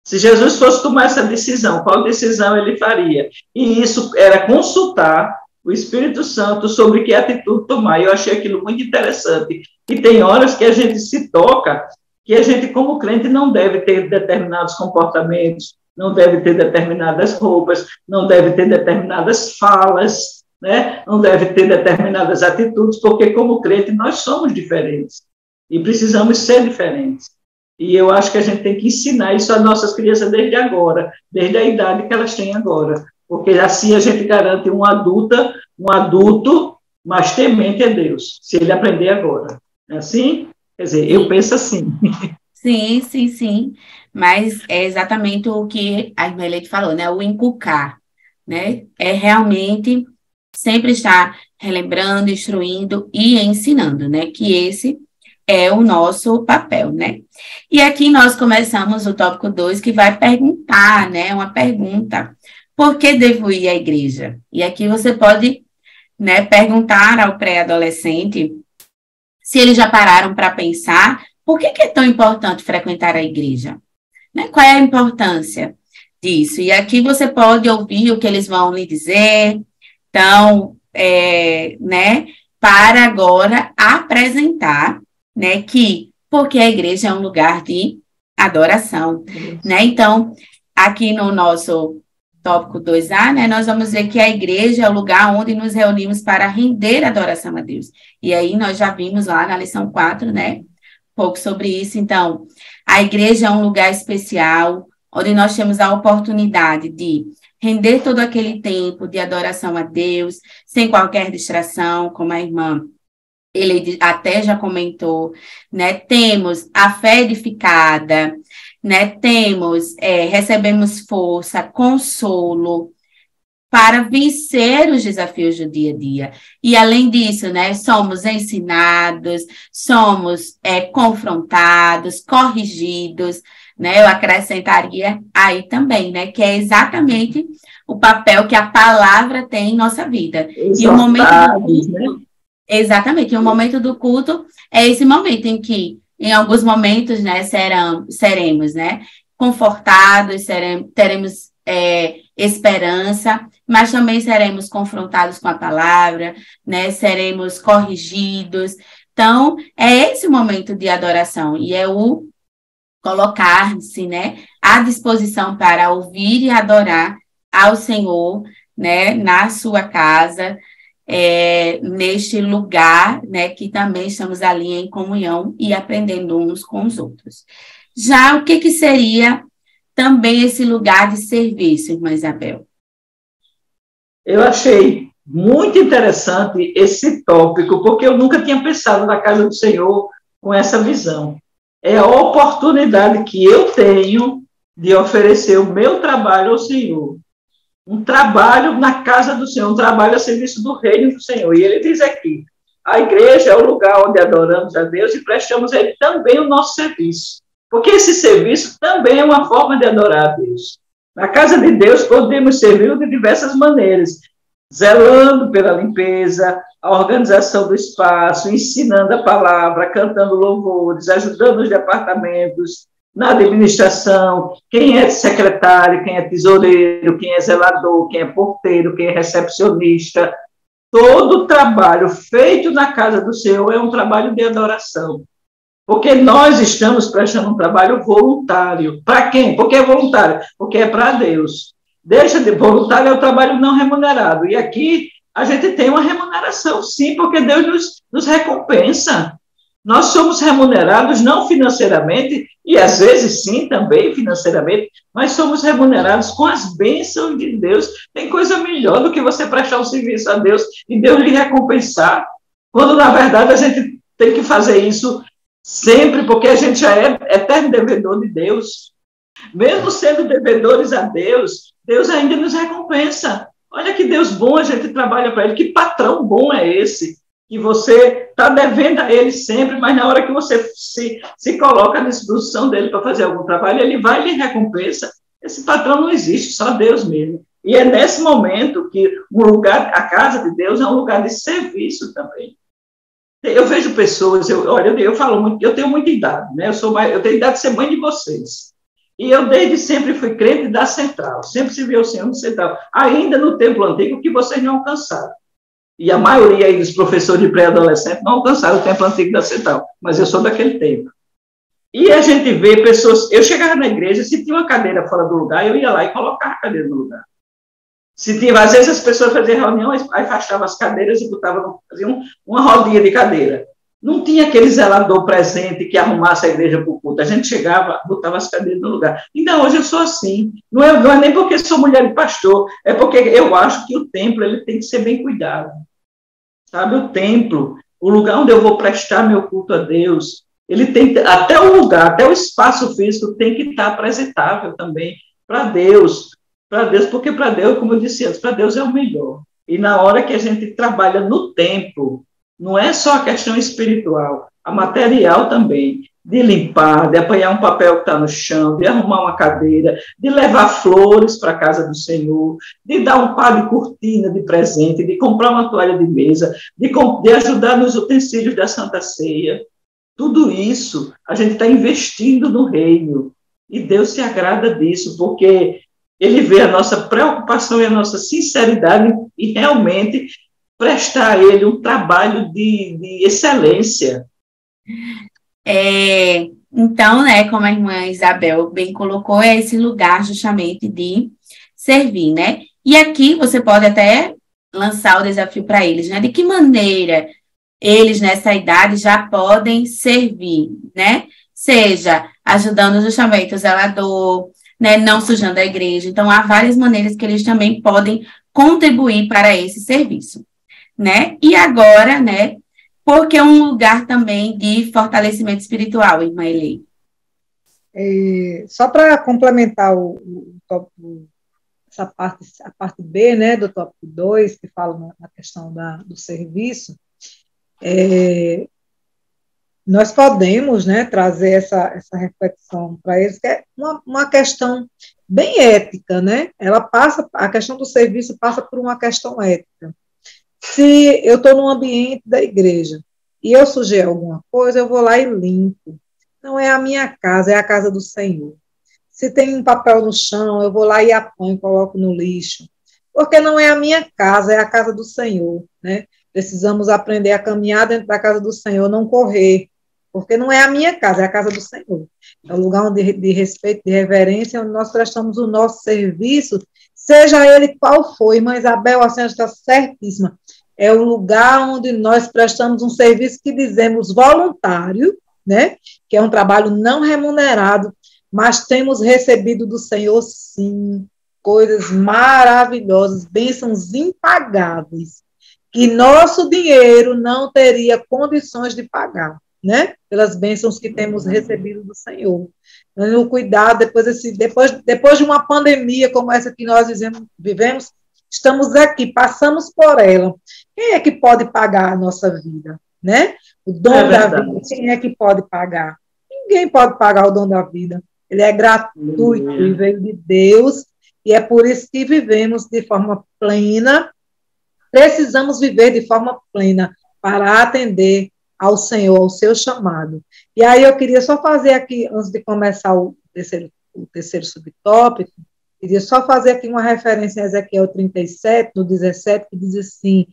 Se Jesus fosse tomar essa decisão, qual decisão ele faria? E isso era consultar o Espírito Santo sobre que atitude tomar. Eu achei aquilo muito interessante. E tem horas que a gente se toca, que a gente, como crente, não deve ter determinados comportamentos, não deve ter determinadas roupas, não deve ter determinadas falas, né? Não deve ter determinadas atitudes, porque, como crente, nós somos diferentes e precisamos ser diferentes. E eu acho que a gente tem que ensinar isso às nossas crianças desde agora, desde a idade que elas têm agora, porque assim a gente garante um adulto mais temente a Deus, se ele aprender agora. É assim? Quer dizer, eu penso assim. Sim, sim, sim. Mas é exatamente o que a irmã Eleide falou, né? O inculcar, né? É realmente sempre estar relembrando, instruindo e ensinando, né? Que esse é o nosso papel, né? E aqui nós começamos o tópico 2, que vai perguntar, né? Uma pergunta. Por que devo ir à igreja? E aqui você pode, né, perguntar ao pré-adolescente se eles já pararam para pensar por que é tão importante frequentar a igreja? Né? Qual é a importância disso? E aqui você pode ouvir o que eles vão lhe dizer. Então, né, para agora apresentar, né, que porque a igreja é um lugar de adoração, né? Então, aqui no nosso tópico 2A, né, nós vamos ver que a igreja é o lugar onde nos reunimos para render adoração a Deus. E aí nós já vimos lá na lição 4, né, um pouco sobre isso. Então, a igreja é um lugar especial, onde nós temos a oportunidade de render todo aquele tempo de adoração a Deus, sem qualquer distração, como a irmã ele até já comentou, né? Temos a fé edificada, né? Recebemos força, consolo para vencer os desafios do dia a dia. E, além disso, né? Somos ensinados, somos confrontados, corrigidos, né? Eu acrescentaria aí também, né? Que é exatamente o papel que a palavra tem em nossa vida. E o momento do culto, né? Exatamente, e o momento do culto é esse momento em que, em alguns momentos, né, seremos, né, confortados, teremos esperança, mas também seremos confrontados com a palavra, né, seremos corrigidos. Então, é esse o momento de adoração, e é o colocar-se, né, à disposição para ouvir e adorar ao Senhor, né, na sua casa, neste lugar, né, que também estamos ali em comunhão e aprendendo uns com os outros. Já o que seria também esse lugar de serviço, irmã Isabel? Eu achei muito interessante esse tópico, porque eu nunca tinha pensado na casa do Senhor com essa visão. É a oportunidade que eu tenho de oferecer o meu trabalho ao Senhor. Um trabalho na casa do Senhor, um trabalho a serviço do reino do Senhor. E ele diz aqui, a igreja é o lugar onde adoramos a Deus e prestamos a Ele também o nosso serviço. Porque esse serviço também é uma forma de adorar a Deus. Na casa de Deus podemos servir de diversas maneiras, zelando pela limpeza, a organização do espaço, ensinando a palavra, cantando louvores, ajudando os departamentos, na administração, quem é secretário, quem é tesoureiro, quem é zelador, quem é porteiro, quem é recepcionista. Todo trabalho feito na casa do Senhor é um trabalho de adoração. Porque nós estamos prestando um trabalho voluntário. Para quem? Porque é voluntário. Porque é para Deus. Deixa de voluntário é o trabalho não remunerado. E aqui a gente tem uma remuneração, sim, porque Deus nos recompensa. Nós somos remunerados não financeiramente, e às vezes sim, também financeiramente, mas somos remunerados com as bênçãos de Deus. Tem coisa melhor do que você prestar um serviço a Deus e Deus lhe recompensar, quando na verdade a gente tem que fazer isso sempre, porque a gente já é eterno devedor de Deus. Mesmo sendo devedores a Deus, Deus ainda nos recompensa. Olha que Deus bom, a gente trabalha para Ele, que patrão bom é esse? Que você está devendo a ele sempre, mas na hora que você se coloca à disposição dele para fazer algum trabalho, ele vai e lhe recompensa. Esse patrão não existe, só Deus mesmo. E é nesse momento que o lugar, a casa de Deus é um lugar de serviço também. Eu vejo pessoas, eu falo muito, eu tenho muita idade, né? Eu tenho idade de ser mãe de vocês. E eu desde sempre fui crente da Central, sempre servi ao Senhor no Central, ainda no templo antigo que vocês não alcançaram. E a maioria aí dos professores de pré-adolescente não alcançaram o templo antigo da Central, mas eu sou daquele tempo. E a gente vê pessoas... Eu chegava na igreja, se tinha uma cadeira fora do lugar, eu ia lá e colocava a cadeira no lugar. Se tinha, às vezes as pessoas faziam reunião, afastavam as cadeiras e faziam uma rodinha de cadeira. Não tinha aquele zelador presente que arrumasse a igreja para o culto. A gente chegava, botava as cadeiras no lugar. Então, hoje eu sou assim. Não é nem porque sou mulher de pastor, é porque eu acho que o templo ele tem que ser bem cuidado. Sabe, o templo, o lugar onde eu vou prestar meu culto a Deus, ele tem, até o lugar, até o espaço físico tem que estar apresentável também para Deus, porque para Deus, como eu disse antes, para Deus é o melhor. E na hora que a gente trabalha no templo, não é só a questão espiritual, a material também, de limpar, de apanhar um papel que está no chão, de arrumar uma cadeira, de levar flores para a casa do Senhor, de dar um par de cortina de presente, de comprar uma toalha de mesa, de ajudar nos utensílios da Santa Ceia. Tudo isso a gente está investindo no reino. E Deus se agrada disso, porque Ele vê a nossa preocupação e a nossa sinceridade e realmente prestar a Ele um trabalho de excelência. Então, né, como a irmã Isabel bem colocou, é esse lugar justamente de servir, né? E aqui você pode até lançar o desafio para eles, né? De que maneira eles, nessa idade, já podem servir, né? Seja ajudando justamente o zelador, né? Não sujando a igreja. Então, há várias maneiras que eles também podem contribuir para esse serviço, né? E agora, né? Porque é um lugar também de fortalecimento espiritual, irmã Eli. Só para complementar a parte B, né, do tópico 2, que fala na questão do serviço, nós podemos, né, trazer essa reflexão para eles, que é uma questão bem ética, né? A questão do serviço passa por uma questão ética. Se eu estou no ambiente da igreja e eu sujei alguma coisa, eu vou lá e limpo. Não é a minha casa, é a casa do Senhor. Se tem um papel no chão, eu vou lá e apanho, coloco no lixo. Porque não é a minha casa, é a casa do Senhor, né? Precisamos aprender a caminhar dentro da casa do Senhor, não correr. Porque não é a minha casa, é a casa do Senhor. É o lugar de respeito, de reverência, onde nós prestamos o nosso serviço, seja ele qual for. Irmã Isabel, a senhora está certíssima. É o lugar onde nós prestamos um serviço que dizemos voluntário, né? Que é um trabalho não remunerado, mas temos recebido do Senhor, sim, coisas maravilhosas, bênçãos impagáveis, que nosso dinheiro não teria condições de pagar. né? Pelas bênçãos que temos recebido do Senhor. O cuidado, depois de uma pandemia como essa que nós vivemos, estamos aqui, passamos por ela. Quem é que pode pagar a nossa vida, né? O dom da vida, quem é que pode pagar? Ninguém pode pagar o dom da vida. Ele é gratuito e veio de Deus, e é por isso que vivemos de forma plena. Precisamos viver de forma plena para atender ao Senhor, ao seu chamado. E aí eu queria só fazer aqui, antes de começar o terceiro subtópico, queria só fazer aqui uma referência a Ezequiel 37, no 17, que diz assim: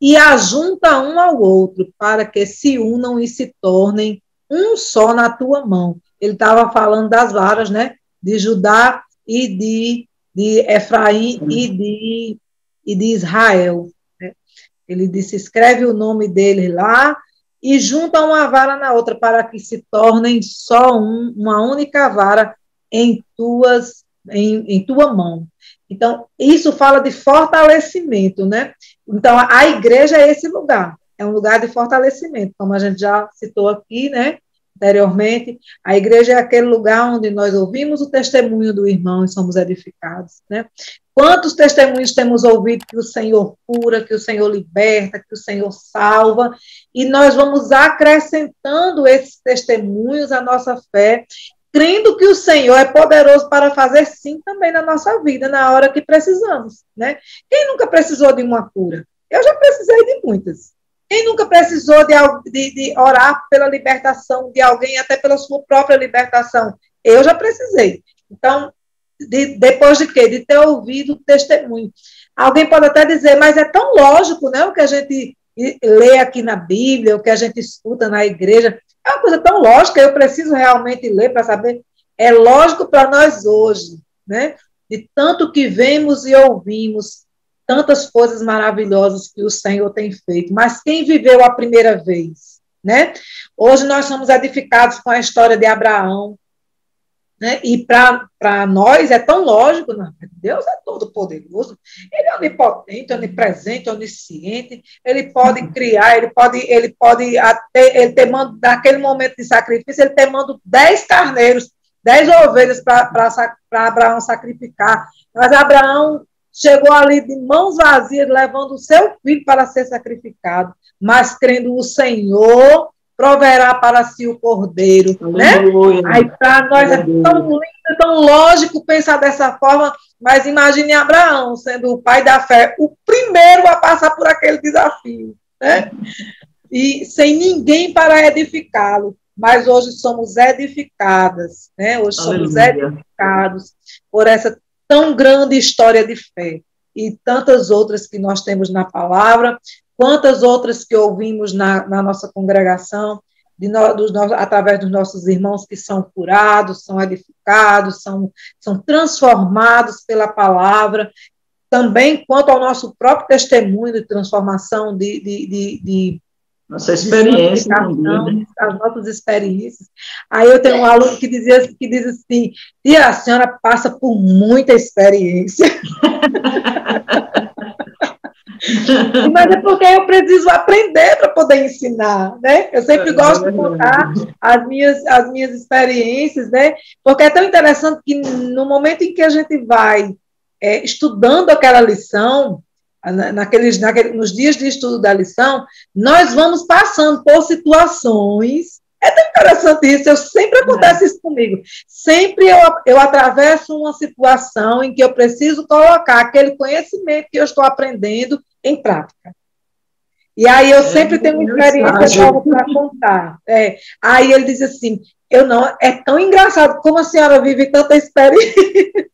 e ajunta um ao outro, para que se unam e se tornem um só na tua mão. Ele estava falando das varas, né, de Judá e de Efraim e de Israel. Né? Ele disse, escreve o nome dele lá, e junta uma vara na outra, para que se tornem só uma única vara em tua mão. Então, isso fala de fortalecimento, né? Então, a igreja é esse lugar, é um lugar de fortalecimento, como a gente já citou aqui, né? Anteriormente, a igreja é aquele lugar onde nós ouvimos o testemunho do irmão e somos edificados, né? Quantos testemunhos temos ouvido que o Senhor cura, que o Senhor liberta, que o Senhor salva, e nós vamos acrescentando esses testemunhos à nossa fé, crendo que o Senhor é poderoso para fazer sim também na nossa vida, na hora que precisamos, né? Quem nunca precisou de uma cura? Eu já precisei de muitas. Quem nunca precisou de orar pela libertação de alguém, até pela sua própria libertação? Eu já precisei. Então, depois de quê? De ter ouvido o testemunho. Alguém pode até dizer, mas é tão lógico, né? O que a gente lê aqui na Bíblia, o que a gente escuta na igreja, é uma coisa tão lógica, eu preciso realmente ler para saber. É lógico para nós hoje, né? De tanto que vemos e ouvimos, tantas coisas maravilhosas que o Senhor tem feito. Mas quem viveu a primeira vez, né? Hoje nós somos edificados com a história de Abraão, né? E para nós é tão lógico, não, Deus é todo poderoso, ele é onipotente, onipresente, onisciente, ele pode criar, ele pode até, ele te manda, naquele momento de sacrifício, ele te manda 10 carneiros, 10 ovelhas para Abraão sacrificar, mas Abraão chegou ali de mãos vazias, levando o seu filho para ser sacrificado, mas crendo o Senhor, proverá para si o cordeiro, né? Aí para nós é tão lindo, tão lógico pensar dessa forma, mas imagine Abraão sendo o pai da fé, o primeiro a passar por aquele desafio, né? E sem ninguém para edificá-lo, mas hoje somos edificadas, né? Hoje somos edificados por essa tão grande história de fé, e tantas outras que nós temos na palavra, quantas outras que ouvimos na nossa congregação, através dos nossos irmãos que são curados, são edificados, são transformados pela palavra, também quanto ao nosso próprio testemunho de transformação, nossa experiência, as nossas experiências. Aí eu tenho um aluno que diz assim, tia, a senhora passa por muita experiência. Mas é porque eu preciso aprender para poder ensinar, né? Eu sempre gosto de contar as minhas experiências, né? Porque é tão interessante que no momento em que a gente vai estudando aquela lição, nos dias de estudo da lição, nós vamos passando por situações. É tão interessante isso, sempre acontece isso comigo. Sempre eu atravesso uma situação em que eu preciso colocar aquele conhecimento que eu estou aprendendo em prática. E aí eu sempre tenho uma experiência nova para contar. Aí ele diz assim, é tão engraçado como a senhora vive tanta experiência.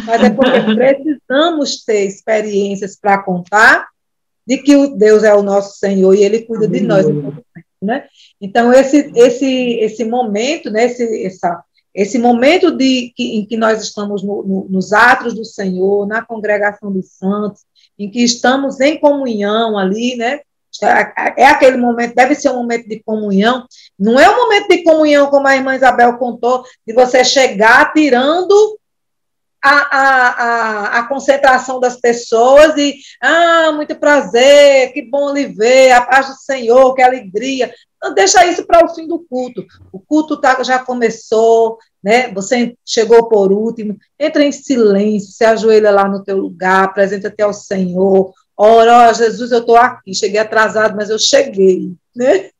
Mas é porque precisamos ter experiências para contar de que o Deus é o nosso Senhor e Ele cuida de nós, né? Então, esse momento, né, esse momento em que nós estamos nos átrios do Senhor, na congregação dos santos, em que estamos em comunhão ali, né? É aquele momento, deve ser um momento de comunhão, não é um momento de comunhão como a irmã Isabel contou, de você chegar tirando a concentração das pessoas e, muito prazer, que bom lhe ver, a paz do Senhor, que alegria. Não deixa isso para o fim do culto. O culto já começou, né? Você chegou por último, entra em silêncio, se ajoelha lá no teu lugar, apresenta-te ao Senhor, ora, Jesus, eu estou aqui, cheguei atrasado, mas eu cheguei, né?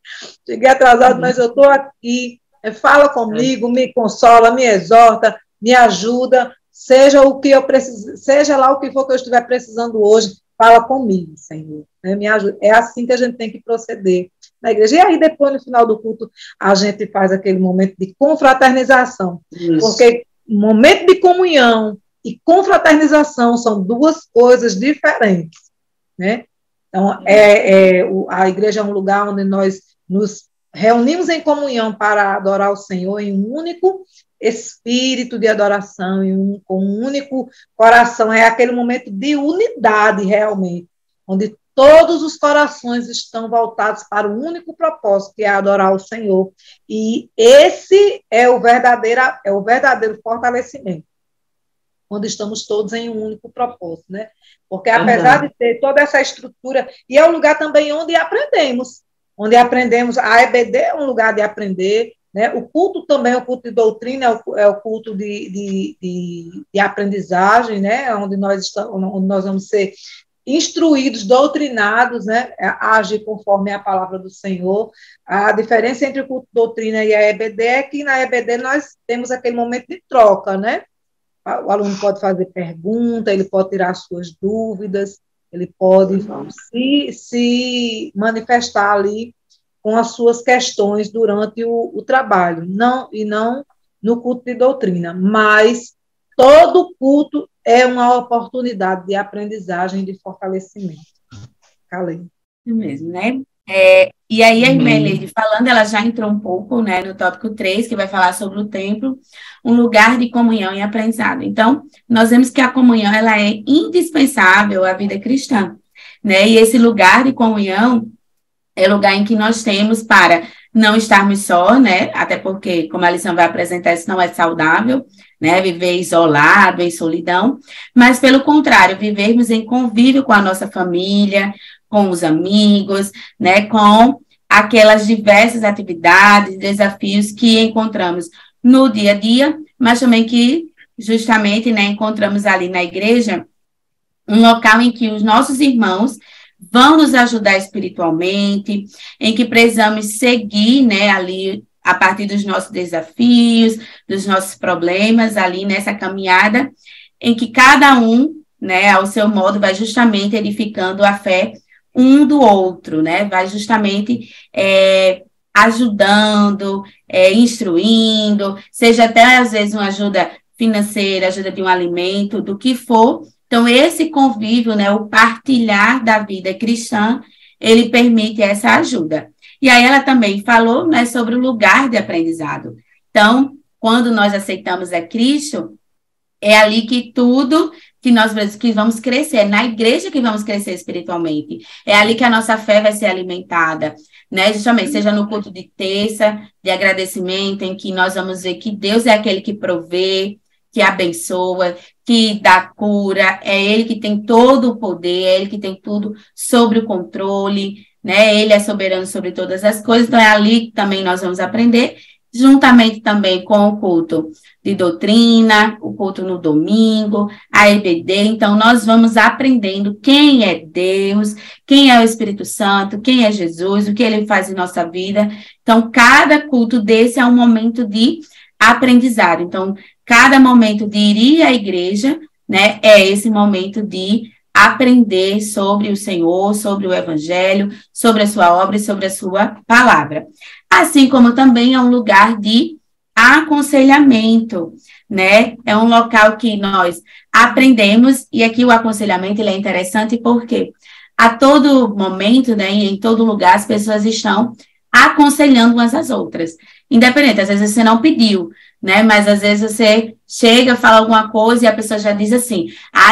Cheguei atrasado, mas eu estou aqui, fala comigo, me consola, me exorta, me ajuda, seja o que eu preciso, seja lá o que for que eu estiver precisando hoje, fala comigo, Senhor, né? Me ajuda. É assim que a gente tem que proceder na igreja. E aí, depois, no final do culto, a gente faz aquele momento de confraternização. Isso. Porque momento de comunhão e confraternização são duas coisas diferentes, né? Então, a igreja é um lugar onde nós nos reunimos em comunhão para adorar o Senhor em um único espírito de adoração, com um único coração. É aquele momento de unidade, realmente, onde todos os corações estão voltados para o único propósito, que é adorar o Senhor. E esse é o verdadeiro fortalecimento, quando estamos todos em um único propósito, né? Porque apesar de ter toda essa estrutura, e é um lugar também onde aprendemos, a EBD é um lugar de aprender, né? O culto também, o culto de doutrina, é o culto de aprendizagem, né? Onde nós vamos ser instruídos, doutrinados, né, a agir conforme a palavra do Senhor. A diferença entre o culto de doutrina e a EBD é que na EBD nós temos aquele momento de troca, né? O aluno pode fazer pergunta, ele pode tirar suas dúvidas, ele pode se manifestar ali com as suas questões durante o trabalho, não no culto de doutrina, mas todo culto é uma oportunidade de aprendizagem, de fortalecimento. Calei. É mesmo, né? E aí a Irmeleide falando, ela já entrou um pouco, né, no tópico 3, que vai falar sobre o templo, um lugar de comunhão e aprendizado. Então, nós vemos que a comunhão, ela é indispensável à vida cristã, né? E esse lugar de comunhão é o lugar em que nós temos para não estarmos só, né? Até porque, como a lição vai apresentar, isso não é saudável, né? Viver isolado, em solidão, mas, pelo contrário, vivermos em convívio com a nossa família, com os amigos, né? Com aquelas diversas atividades, desafios que encontramos no dia a dia, mas também que, justamente, né, encontramos ali na igreja um local em que os nossos irmãos vão nos ajudar espiritualmente, em que precisamos seguir, né, ali a partir dos nossos desafios, dos nossos problemas, ali nessa caminhada, em que cada um, né, ao seu modo, vai justamente edificando a fé um do outro, né, vai justamente ajudando, instruindo, seja até às vezes uma ajuda financeira, ajuda de um alimento, do que for. Então, esse convívio, né, o partilhar da vida cristã, ele permite essa ajuda. E aí ela também falou, né, sobre o lugar de aprendizado. Então, quando nós aceitamos a Cristo, é ali que tudo que nós que vamos crescer, é na igreja que vamos crescer espiritualmente. É ali que a nossa fé vai ser alimentada, né? Justamente, seja no culto de terça, de agradecimento, em que nós vamos ver que Deus é aquele que provê, que abençoa, que dá cura, é Ele que tem todo o poder, é Ele que tem tudo sobre o controle, né? Ele é soberano sobre todas as coisas, então é ali que também nós vamos aprender, juntamente também com o culto de doutrina, o culto no domingo, a EBD. Então, nós vamos aprendendo quem é Deus, quem é o Espírito Santo, quem é Jesus, o que Ele faz em nossa vida. Então, cada culto desse é um momento de aprendizado. Então, cada momento de ir à igreja, né, é esse momento de aprender sobre o Senhor, sobre o Evangelho, sobre a sua obra e sobre a sua palavra. Assim como também é um lugar de aconselhamento, né? É um local que nós aprendemos, e aqui o aconselhamento ele é interessante porque a todo momento, né, e em todo lugar, as pessoas estão aconselhando umas às outras. Independente, às vezes você não pediu, né? Mas às vezes você chega, fala alguma coisa e a pessoa já diz assim,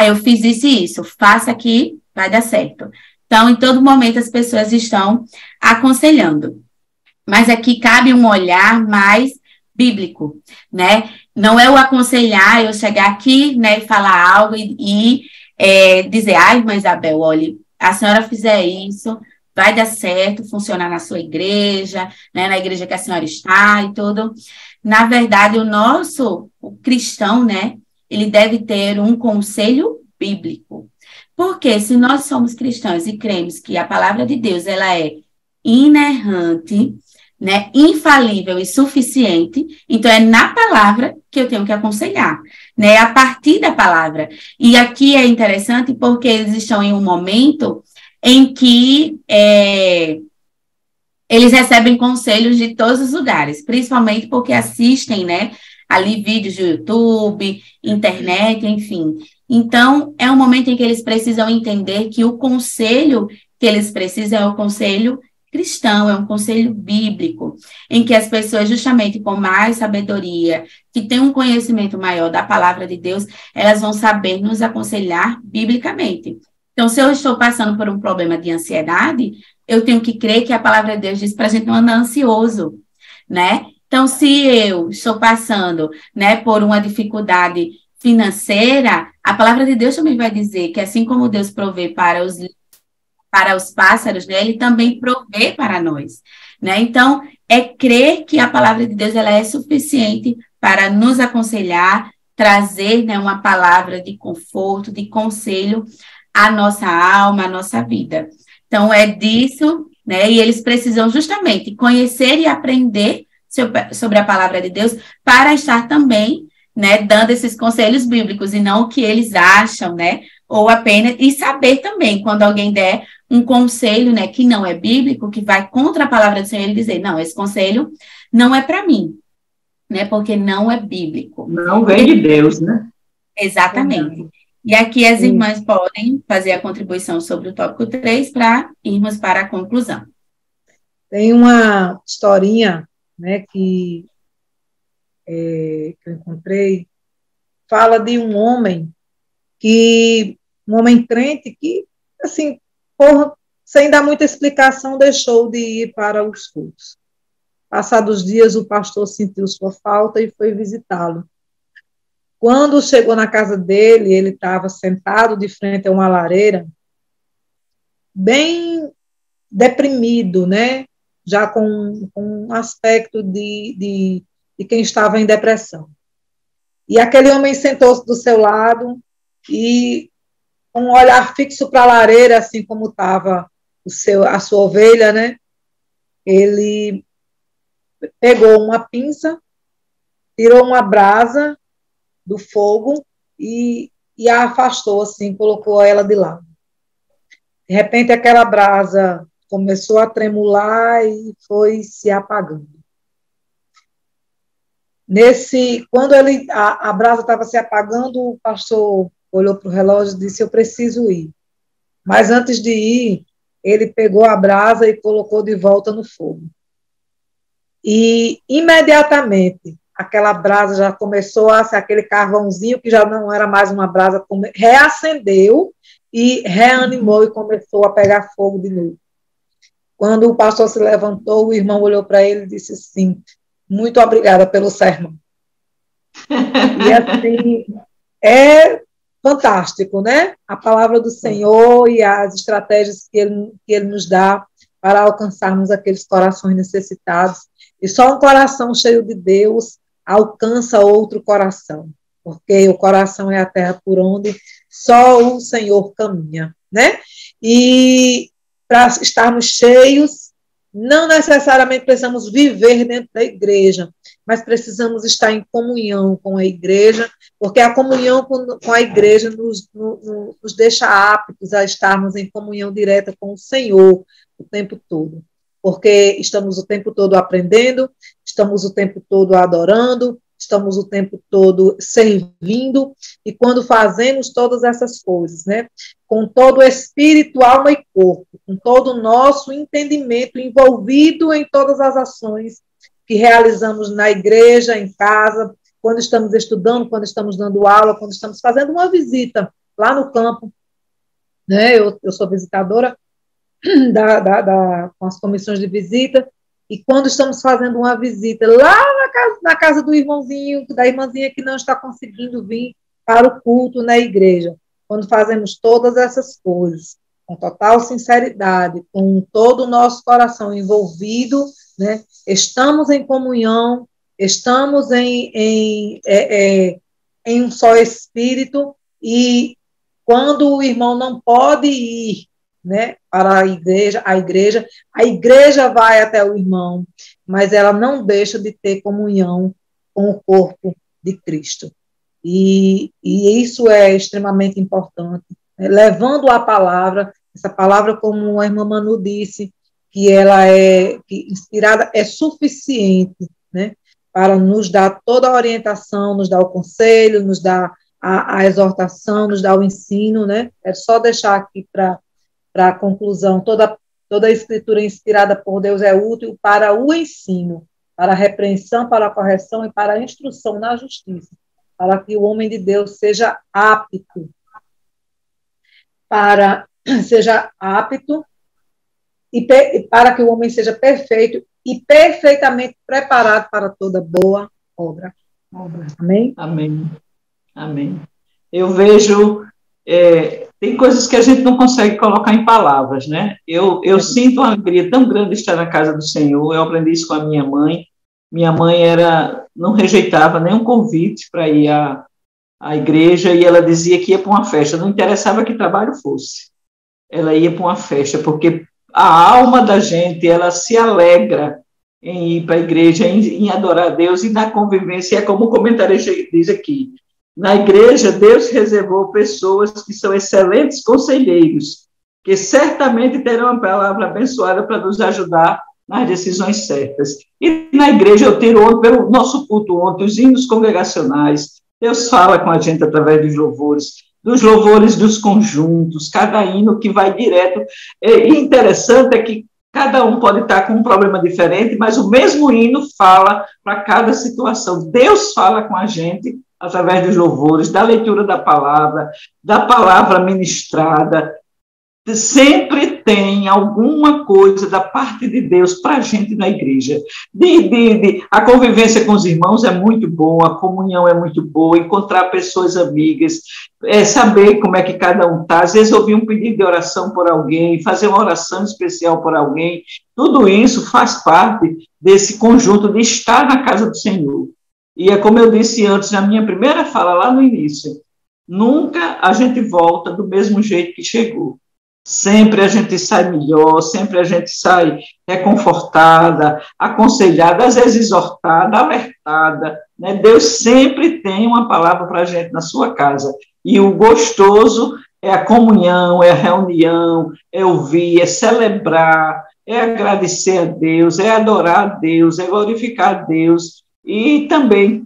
eu fiz isso e isso, faça aqui, vai dar certo. Então, em todo momento, as pessoas estão aconselhando. Mas aqui cabe um olhar mais bíblico, né? Não é o aconselhar, eu chegar aqui, né, e falar algo dizer, ai, irmã Isabel, olha, a senhora fizer isso, vai dar certo, funcionar na sua igreja, né, na igreja que a senhora está e tudo. Na verdade, o cristão, né, ele deve ter um conselho bíblico. Porque se nós somos cristãos e cremos que a palavra de Deus, ela é inerrante, né, infalível e suficiente, então é na palavra que eu tenho que aconselhar, né, a partir da palavra. E aqui é interessante porque eles estão em um momento em que eles recebem conselhos de todos os lugares, principalmente porque assistem, né, ali vídeos do YouTube, internet, enfim. Então, é um momento em que eles precisam entender que o conselho que eles precisam é o conselho cristão, é um conselho bíblico, em que as pessoas, justamente com mais sabedoria, que têm um conhecimento maior da palavra de Deus, elas vão saber nos aconselhar biblicamente. Então, se eu estou passando por um problema de ansiedade, eu tenho que crer que a palavra de Deus diz para a gente não andar ansioso, né? Então, se eu estou passando, né, por uma dificuldade financeira, a palavra de Deus também vai dizer que assim como Deus provê para os pássaros, né, ele também provê para nós, né? Então, é crer que a palavra de Deus ela é suficiente para nos aconselhar, trazer, né, uma palavra de conforto, de conselho à nossa alma, à nossa vida. Então, é disso, né? E eles precisam justamente conhecer e aprender sobre a palavra de Deus para estar também, né, dando esses conselhos bíblicos e não o que eles acham, né? Ou apenas, e saber também, quando alguém der um conselho, né, que não é bíblico, que vai contra a palavra do Senhor, ele dizer, não, esse conselho não é para mim, né? Porque não é bíblico. Não vem de Deus, né? Exatamente. E aqui as irmãs podem fazer a contribuição sobre o tópico 3 para irmos para a conclusão. Tem uma historinha, né, que eu encontrei, fala de um homem crente que, assim, sem dar muita explicação, deixou de ir para os cultos. Passados dias, o pastor sentiu sua falta e foi visitá-lo. Quando chegou na casa dele, ele estava sentado de frente a uma lareira, bem deprimido, né? Já com um aspecto de quem estava em depressão. E aquele homem sentou-se do seu lado e, com um olhar fixo para a lareira, assim como estava a sua ovelha, né? Ele pegou uma pinça, tirou uma brasa do fogo e a afastou, assim, colocou ela de lado. De repente, aquela brasa começou a tremular e foi se apagando. Quando a brasa estava se apagando, o pastor olhou para o relógio e disse, eu preciso ir. Mas antes de ir, ele pegou a brasa e colocou de volta no fogo. E, imediatamente, aquela brasa já começou a ser aquele carvãozinho, que já não era mais uma brasa, reacendeu e reanimou e começou a pegar fogo de novo. Quando o pastor se levantou, o irmão olhou para ele e disse assim, muito obrigada pelo sermão. E assim, é fantástico, né? A palavra do Senhor e as estratégias que ele nos dá para alcançarmos aqueles corações necessitados. E só um coração cheio de Deus alcança outro coração, porque o coração é a terra por onde só o Senhor caminha, né? E para estarmos cheios, não necessariamente precisamos viver dentro da igreja, mas precisamos estar em comunhão com a igreja, porque a comunhão com a igreja nos deixa aptos a estarmos em comunhão direta com o Senhor o tempo todo, porque estamos o tempo todo aprendendo, estamos o tempo todo adorando, estamos o tempo todo servindo, e quando fazemos todas essas coisas, né, com todo o espírito, alma e corpo, com todo o nosso entendimento envolvido em todas as ações que realizamos na igreja, em casa, quando estamos estudando, quando estamos dando aula, quando estamos fazendo uma visita lá no campo, né, eu sou visitadora com as comissões de visita, E quando estamos fazendo uma visita lá na casa do irmãozinho, da irmãzinha que não está conseguindo vir para o culto na igreja, quando fazemos todas essas coisas, com total sinceridade, com todo o nosso coração envolvido, né, estamos em comunhão, estamos em um só espírito, e quando o irmão não pode ir, né, para a igreja vai até o irmão, mas ela não deixa de ter comunhão com o corpo de Cristo. E isso é extremamente importante, né? Levando a palavra, essa palavra, como a irmã Manu disse, que ela que inspirada é suficiente, né, para nos dar toda a orientação, nos dar o conselho, nos dar a exortação, nos dar o ensino, né? É só deixar aqui para a conclusão, toda a escritura inspirada por Deus é útil para o ensino, para a repreensão, para a correção e para a instrução na justiça, para que o homem de Deus seja apto e para que o homem seja perfeito e perfeitamente preparado para toda boa obra. Amém? Amém. Amém. Eu vejo, tem coisas que a gente não consegue colocar em palavras, né? Eu sinto uma alegria tão grande de estar na casa do Senhor. Eu aprendi isso com a minha mãe. Minha mãe não rejeitava nenhum convite para ir à igreja, e ela dizia que ia para uma festa, não interessava que trabalho fosse. Ela ia para uma festa, porque a alma da gente, ela se alegra em ir para a igreja, em adorar a Deus, e na convivência, é como o comentarista diz aqui, na igreja, Deus reservou pessoas que são excelentes conselheiros, que certamente terão uma palavra abençoada para nos ajudar nas decisões certas. E na igreja, eu tiro pelo nosso culto ontem, os hinos congregacionais, Deus fala com a gente através dos louvores dos conjuntos, cada hino que vai direto. E interessante é que cada um pode estar com um problema diferente, mas o mesmo hino fala para cada situação. Deus fala com a gente através dos louvores, da leitura da palavra ministrada. Sempre tem alguma coisa da parte de Deus para a gente na igreja. A convivência com os irmãos é muito boa, a comunhão é muito boa, encontrar pessoas amigas, saber como é que cada um está, às vezes ouvir um pedido de oração por alguém, fazer uma oração especial por alguém, tudo isso faz parte desse conjunto de estar na casa do Senhor. E é como eu disse antes, na minha primeira fala, lá no início, nunca a gente volta do mesmo jeito que chegou. Sempre a gente sai melhor, sempre a gente sai reconfortada, aconselhada, às vezes exortada, alertada, né? Deus sempre tem uma palavra para a gente na sua casa. E o gostoso é a comunhão, é a reunião, é ouvir, é celebrar, é agradecer a Deus, é adorar a Deus, é glorificar a Deus e também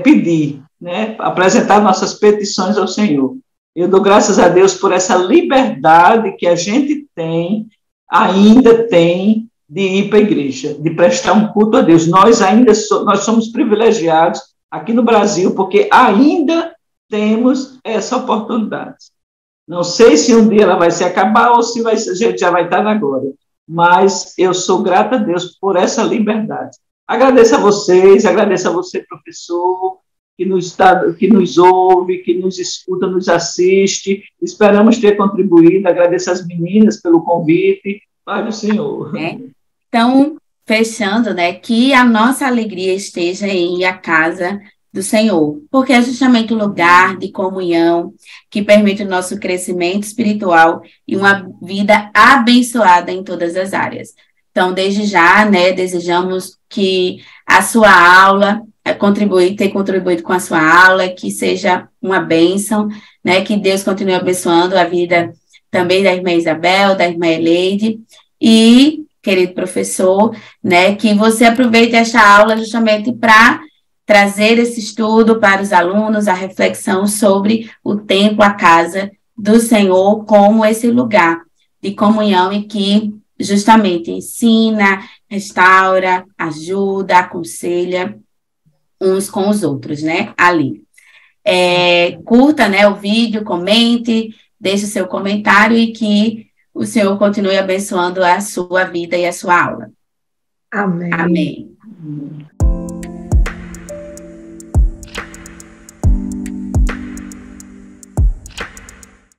pedir, né? Apresentar nossas petições ao Senhor. Eu dou graças a Deus por essa liberdade que a gente ainda tem, de ir para a igreja, de prestar um culto a Deus. Nós somos privilegiados aqui no Brasil, porque ainda temos essa oportunidade. Não sei se um dia ela vai se acabar ou se a gente já vai estar na glória, mas eu sou grata a Deus por essa liberdade. Agradeço a vocês, agradeço a você, professor, que nos ouve, que nos escuta, nos assiste. Esperamos ter contribuído. Agradeço às meninas pelo convite. Pai do Senhor. Então, fechando, né, que a nossa alegria esteja em ir à casa do Senhor, porque é justamente o lugar de comunhão que permite o nosso crescimento espiritual e uma vida abençoada em todas as áreas. Então, desde já, né, desejamos que a sua aula ter contribuído com a sua aula, que seja uma bênção, né, que Deus continue abençoando a vida também da irmã Isabel, da irmã Eleide, e, querido professor, né, que você aproveite esta aula justamente para trazer esse estudo para os alunos, a reflexão sobre o templo, a casa do Senhor, como esse lugar de comunhão e que justamente ensina, restaura, ajuda, aconselha uns com os outros, né, ali. Curta, né, o vídeo, comente, deixe o seu comentário e que o Senhor continue abençoando a sua vida e a sua aula. Amém. Amém.